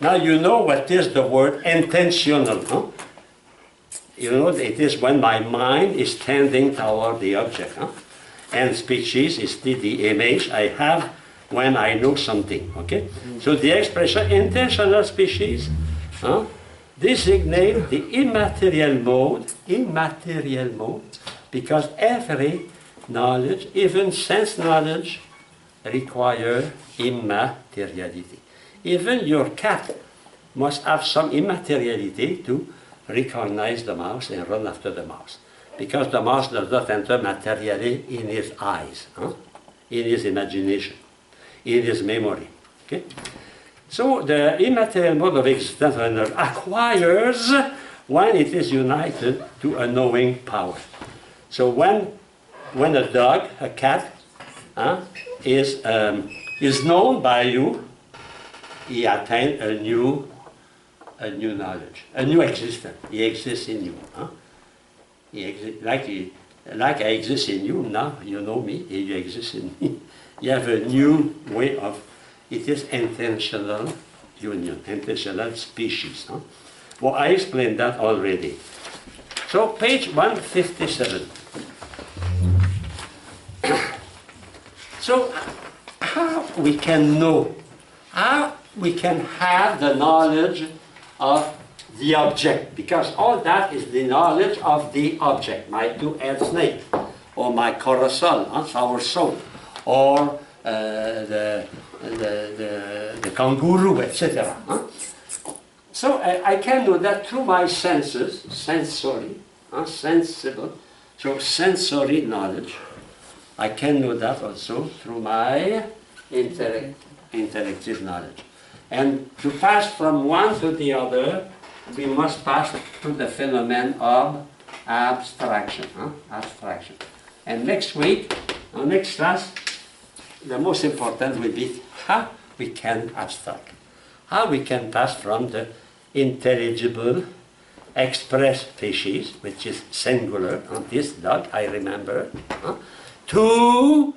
Now you know what is the word intentional. Huh? You know, it is when my mind is tending toward the object. Huh? And species is the image I have when I know something. Okay? So the expression intentional species designate the immaterial mode, because every knowledge, even sense knowledge, require immateriality. Even your cat must have some immateriality to recognize the mouse and run after the mouse. Because the mouse does not enter materially in his eyes, in his imagination, in his memory. Okay? So the immaterial mode of existence acquires when it is united to a knowing power. So when a dog, a cat, is known by you, he attains a new knowledge, a new existence. He exists in you. Like I exist in you now, you know me, you exist in me. You have a new way of, it is intentional union, intentional species. Well, I explained that already. So page 157. So how we can know, how we can have the knowledge of the object, because all that is the knowledge of the object, my two-headed snake, or my corosol, our soul, or the kangaroo, etc. So I can know that through my senses, sensory, sensible, so sensory knowledge. I can know that also through my intellective knowledge. And to pass from one to the other, we must pass through the phenomenon of abstraction. Abstraction. And next week, or next class, the most important will be how we can abstract. How we can pass from the intelligible, express species, which is singular, on this dog, I remember, to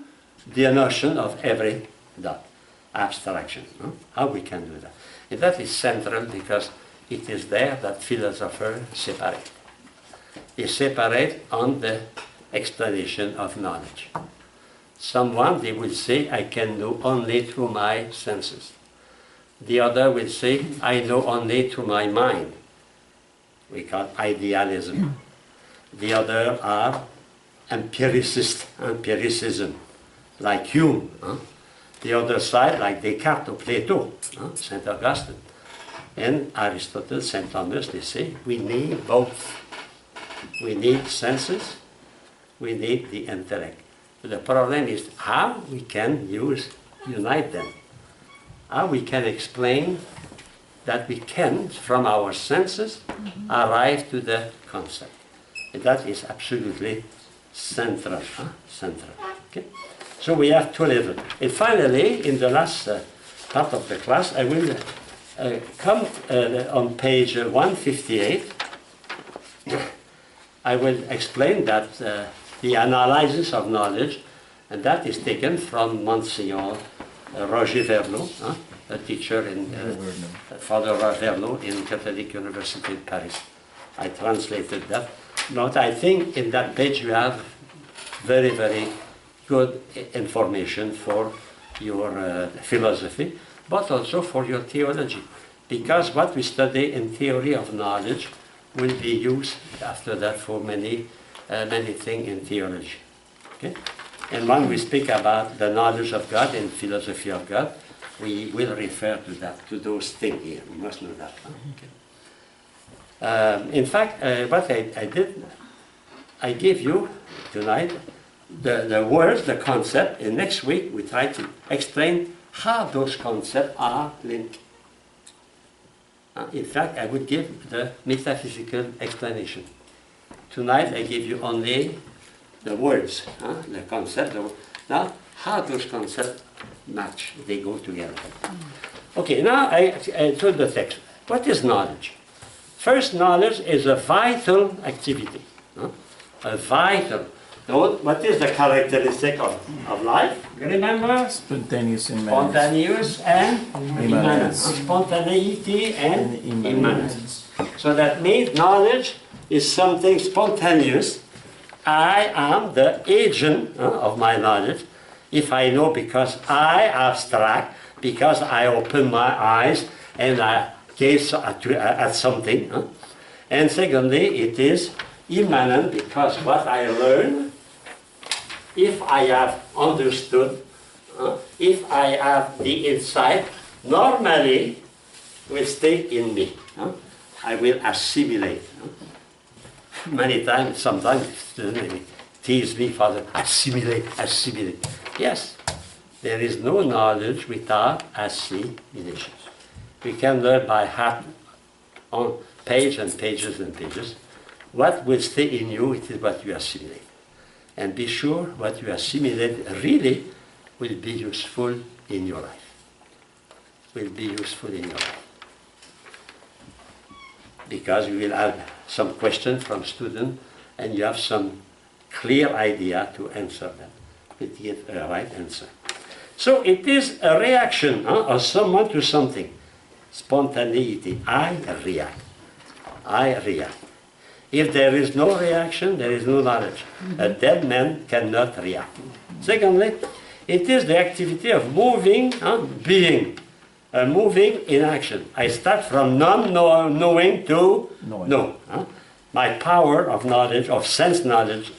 the notion of every dog. Abstraction. How we can do that. And that is central because it is there that philosophers separate. They separate on the explanation of knowledge. Someone, they will say, I can know only through my senses. The other will say, I know only through my mind. We call idealism. The other are empiricism, like Hume. The other side, like Descartes or Plato, St. Augustine. And Aristotle, St. Thomas, they say, we need both. We need senses, we need the intellect. The problem is how we can unite them. How we can explain that we can, from our senses, arrive to the concept. And that is absolutely central. Central. Okay? So we have two levels. And finally, in the last part of the class, I will come on page 158. I will explain that the analysis of knowledge, and that is taken from Monsignor Roger Verlot, a teacher in Father Verlot in Catholic University in Paris. I translated that. But I think in that page you have very, very good information for your philosophy, but also for your theology. Because what we study in theory of knowledge will be used after that for many things in theology. Okay? And when we speak about the knowledge of God and philosophy of God, we will refer to that, to those things here. You must know that. Huh? Okay. In fact, what I did, I gave you tonight the words, the concept, and next week we try to explain how those concepts are linked. In fact, I would give the metaphysical explanation. Tonight I give you only the words, the concept. Now, how those concepts match, they go together. Okay, now I told the text. What is knowledge? First, knowledge is a vital activity. A vital. What is the characteristic of life? You remember? Spontaneous and Spontaneous and immanent. Spontaneity and immanence. So that means knowledge is something spontaneous. I am the agent of my knowledge. If I know because I abstract, because I open my eyes and I gaze at something. And secondly, it is immanent because what I learn, if I have understood, if I have the insight, normally will stay in me. I will assimilate. Many times, sometimes students tease me, Father, assimilate, assimilate. Yes, there is no knowledge without assimilation. We can learn by heart on page and pages and pages. What will stay in you, it is what you assimilate. And be sure what you assimilate really will be useful in your life. Will be useful in your life. Because you will have some questions from students and you have some clear idea to answer them. To give a right answer. So it is a reaction of someone to something. Spontaneity. I react. I react. If there is no reaction, there is no knowledge. A dead man cannot react. Secondly, it is the activity of moving, being. Moving in action. I start from non-knowing to know. My power of knowledge, of sense knowledge,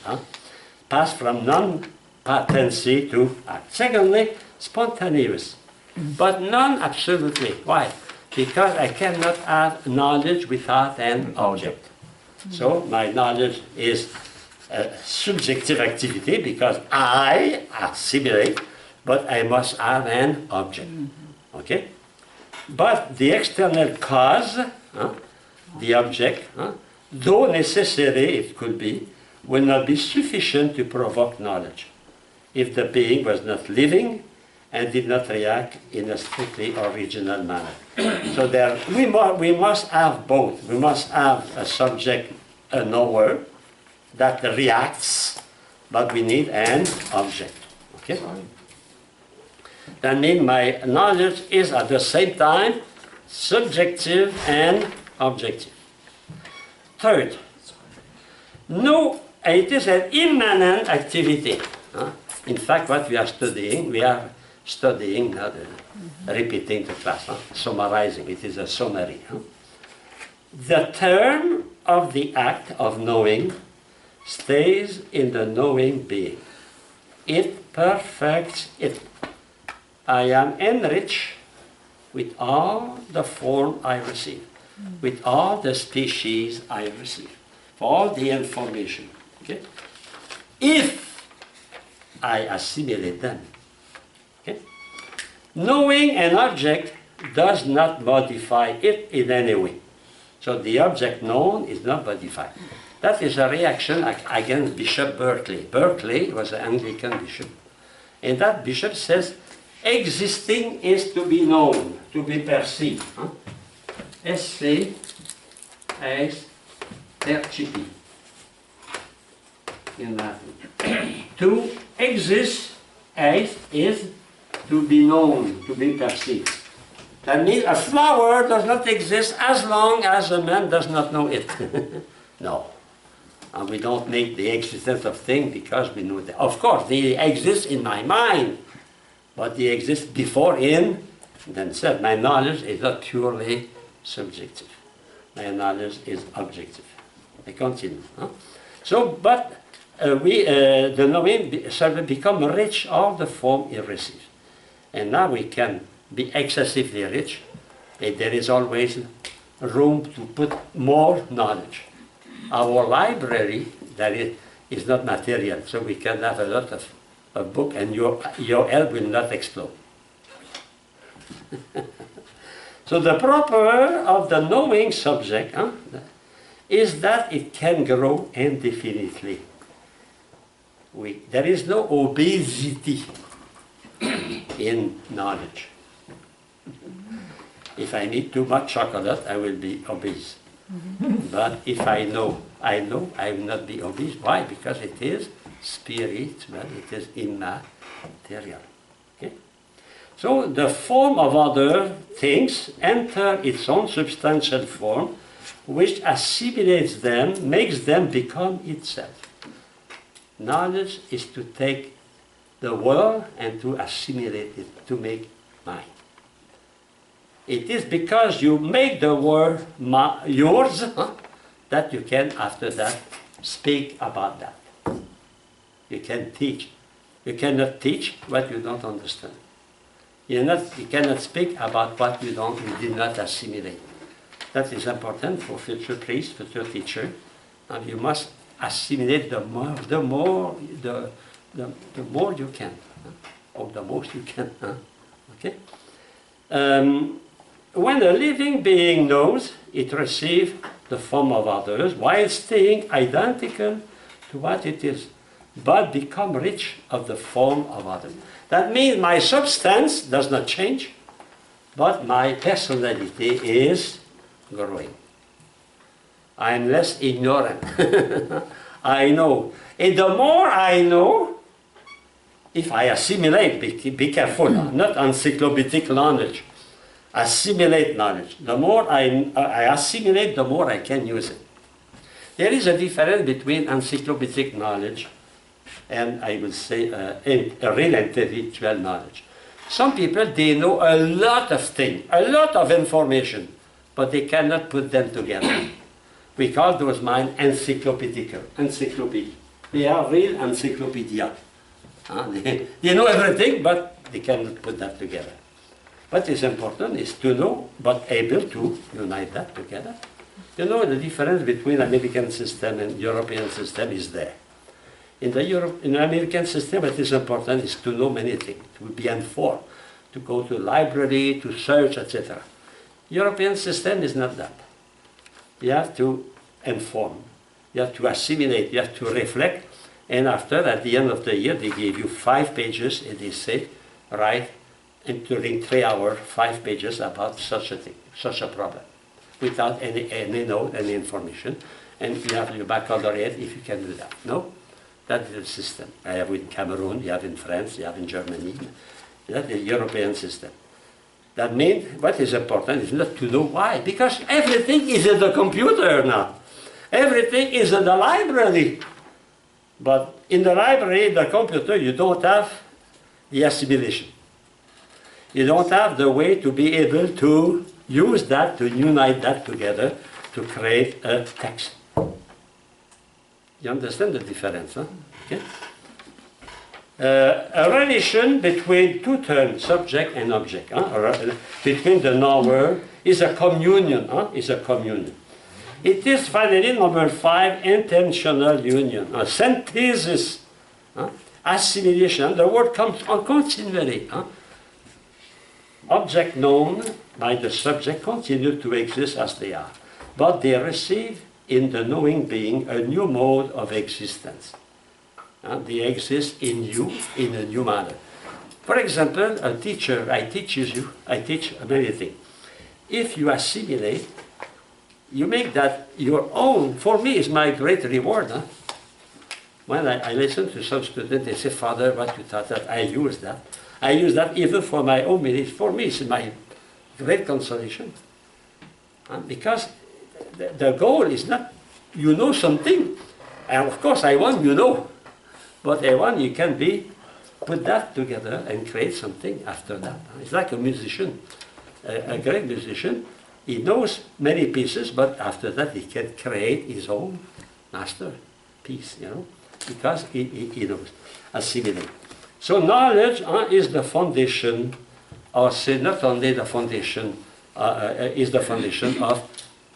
pass from non-patency to act. Secondly, spontaneous. But non-absolutely. Why? Because I cannot have knowledge without an object. So my knowledge is a subjective activity because I assimilate, but I must have an object. Okay? But the external cause, the object, though necessary it could be, will not be sufficient to provoke knowledge if the being was not living and did not react in a strictly original manner. So we must have both. We must have a subject, a knower, that reacts, but we need an object. Okay? That means my knowledge is at the same time subjective and objective. Third, it is an immanent activity. In fact, what we are studying, not repeating the class, summarizing. It is a summary. The term of the act of knowing stays in the knowing being. It perfects it. I am enriched with all the form I receive, with all the species I receive, for all the information. Okay? If I assimilate them. Okay? Knowing an object does not modify it in any way. So the object known is not modified. That is a reaction against Bishop Berkeley. Berkeley was an Anglican bishop. And that bishop says, existing is to be known, to be perceived. Esse est percipi in Latin. To exist is to be known, to be perceived. That means a flower does not exist as long as a man does not know it. No. And we don't make the existence of things because we know that. Of course, they exist in my mind, but they exist before in themselves. My knowledge is not purely subjective. My knowledge is objective. I continue. So, but the knowing become rich all the form it receives. And now we can be excessively rich, and there is always room to put more knowledge. Our library, that is not material, so we can have a lot of book, and your head will not explode. So the proper of the knowing subject is that it can grow indefinitely. There is no obesity in knowledge. If I eat too much chocolate, I will be obese. But if I know, I will not be obese. Why? Because it is spiritual, it is immaterial. Okay? So the form of other things enter its own substantial form, which assimilates them, makes them become itself. Knowledge is to take the world and to assimilate it, to make mine. It is because you make the word yours that you can, after that, speak about that. You can teach. You cannot teach what you don't understand. You cannot speak about what you did not assimilate. That is important for future priest, future teacher. And you must assimilate the more you can, or the most you can. Okay. When a living being knows, it receives the form of others while staying identical to what it is, but become rich of the form of others. That means my substance does not change, but my personality is growing. I am less ignorant. I know. And the more I know, if I assimilate, be careful, not encyclopedic knowledge. Assimilate knowledge. The more I assimilate, the more I can use it. There is a difference between encyclopedic knowledge and, I will say, a real intellectual knowledge. Some people, they know a lot of things, a lot of information, but they cannot put them together. We call those minds encyclopedic. They are real encyclopedia. They know everything, but they cannot put that together. What is important is to know, but able to unite that together. You know, the difference between American system and European system is there. In the American system, what is important is to know many things, to be informed, to go to library, to search, etc. European system is not that. You have to inform, you have to assimilate, you have to reflect, and after, at the end of the year, they give you 5 pages, and they say, write, and during 3 hours, 5 pages about such a thing, such a problem, without any note, any information, and you have your baccalaureate if you can do that. No? That is the system. I have in Cameroon, you have in France, you have in Germany. That is the European system. That means what is important is not to know why, because everything is in the computer now. Everything is in the library. But in the library, the computer, you don't have the assimilation. You don't have the way to be able to use that, to unite that together, to create a text. You understand the difference, huh? Okay? A relation between two terms, subject and object, between the knower, is a communion, is a communion. It is finally number 5, intentional union, synthesis, assimilation. The word comes on continually. Object known by the subject continue to exist as they are, but they receive in the knowing being a new mode of existence. They exist in you in a new manner. For example, a teacher, I teach many things. If you assimilate, you make that your own. For me, it's my great reward. When I listen to some students, they say, Father, what you taught that, I use that. I use that even for my own ministry. For me, it's my great consolation. Because the goal is not, you know something. And of course, I want you know. But I want you can put that together and create something after that. It's like a musician, a great musician. He knows many pieces, but after that he can create his own masterpiece, because he knows, assimilate. So knowledge is the foundation or say not only the foundation, is the foundation of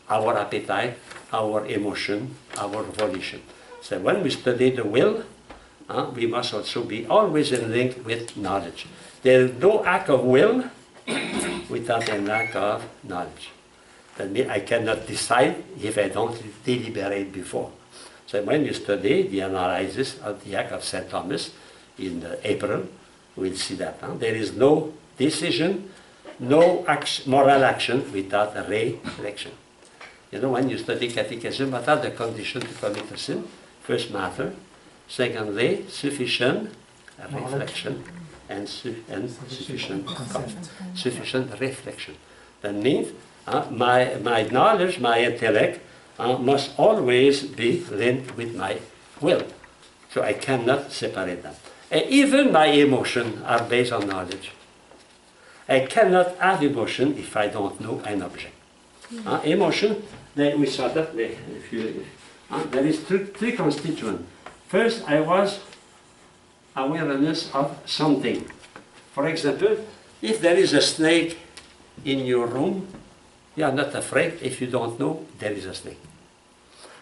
our appetite, our emotion, our volition. So when we study the will, we must also be always in link with knowledge. There is no act of will without an act of knowledge. That means I cannot decide if I don't deliberate before. So when you study the analysis of the act of St. Thomas in April, we'll see that. There is no decision, no moral action without a reflection. You know, when you study catechism, what are the conditions to commit a sin? First, matter. Secondly, sufficient reflection and sufficient reflection. That means my knowledge, my intellect, must always be linked with my will. So I cannot separate them. And even my emotions are based on knowledge. I cannot have emotion if I don't know an object. Emotion, then we saw that there is three constituents. First, I was awareness of something. For example, if there is a snake in your room, you are not afraid if you don't know there is a snake.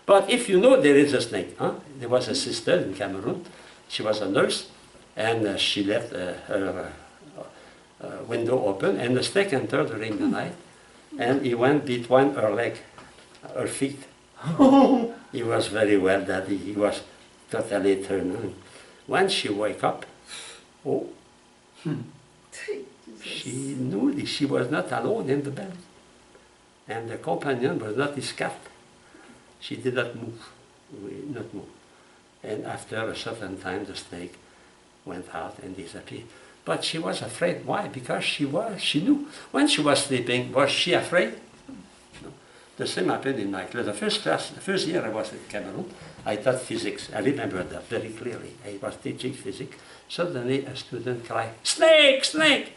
But if you know there is a snake, there was a sister in Cameroon, she was a nurse, and she left her window open, and the snake entered during the night, and he went between her leg, her feet. He was very well, Daddy. He was totally turned on. When she woke up, she knew that she was not alone in the bed, and the companion was not his cat. She did not move, and after a certain time, the snake went out and disappeared. But she was afraid. Why? Because she knew. When she was sleeping, was she afraid? No. The same happened in my class. The first year I was in Cameroon, I taught physics. I remember that very clearly. I was teaching physics. Suddenly a student cried, "Snake, snake!"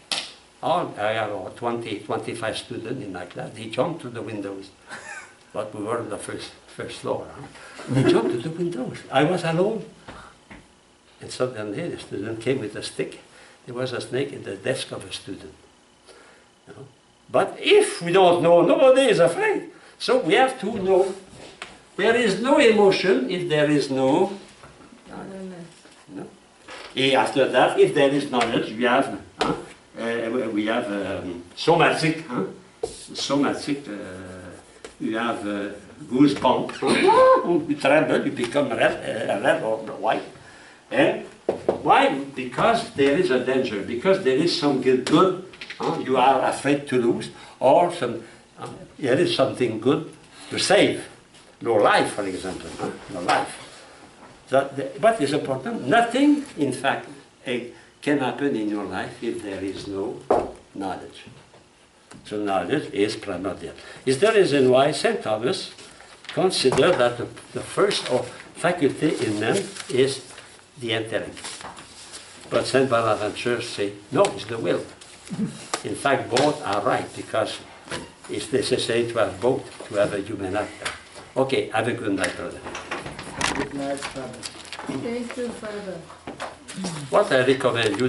I had 20, 25 students in my class. They jumped to the windows. But we were on the first floor. They jumped to the windows. I was alone. And suddenly the student came with a stick. There was a snake in the desk of a student. You know? But if we don't know, nobody is afraid. So we have to know. There is no emotion if there is no knowledge. No? And after that, if there is knowledge, we have somatic. Somatic. You have goosebumps. You tremble. You become red or white. And why? Because there is a danger. Because there is some good. You are afraid to lose, or there is something good to save. Your life, for example. Your life. What is important? Nothing, in fact, can happen in your life if there is no knowledge. So knowledge is primordial. Is the reason why St. Thomas considered that the first faculty in man is the intellect. But St. Bonaventure say, no, it's the will. In fact, both are right, because it's necessary to have both to have a human actor. Okay, have a good night, brother. Good night, Father. Thank you, Father. What I recommend you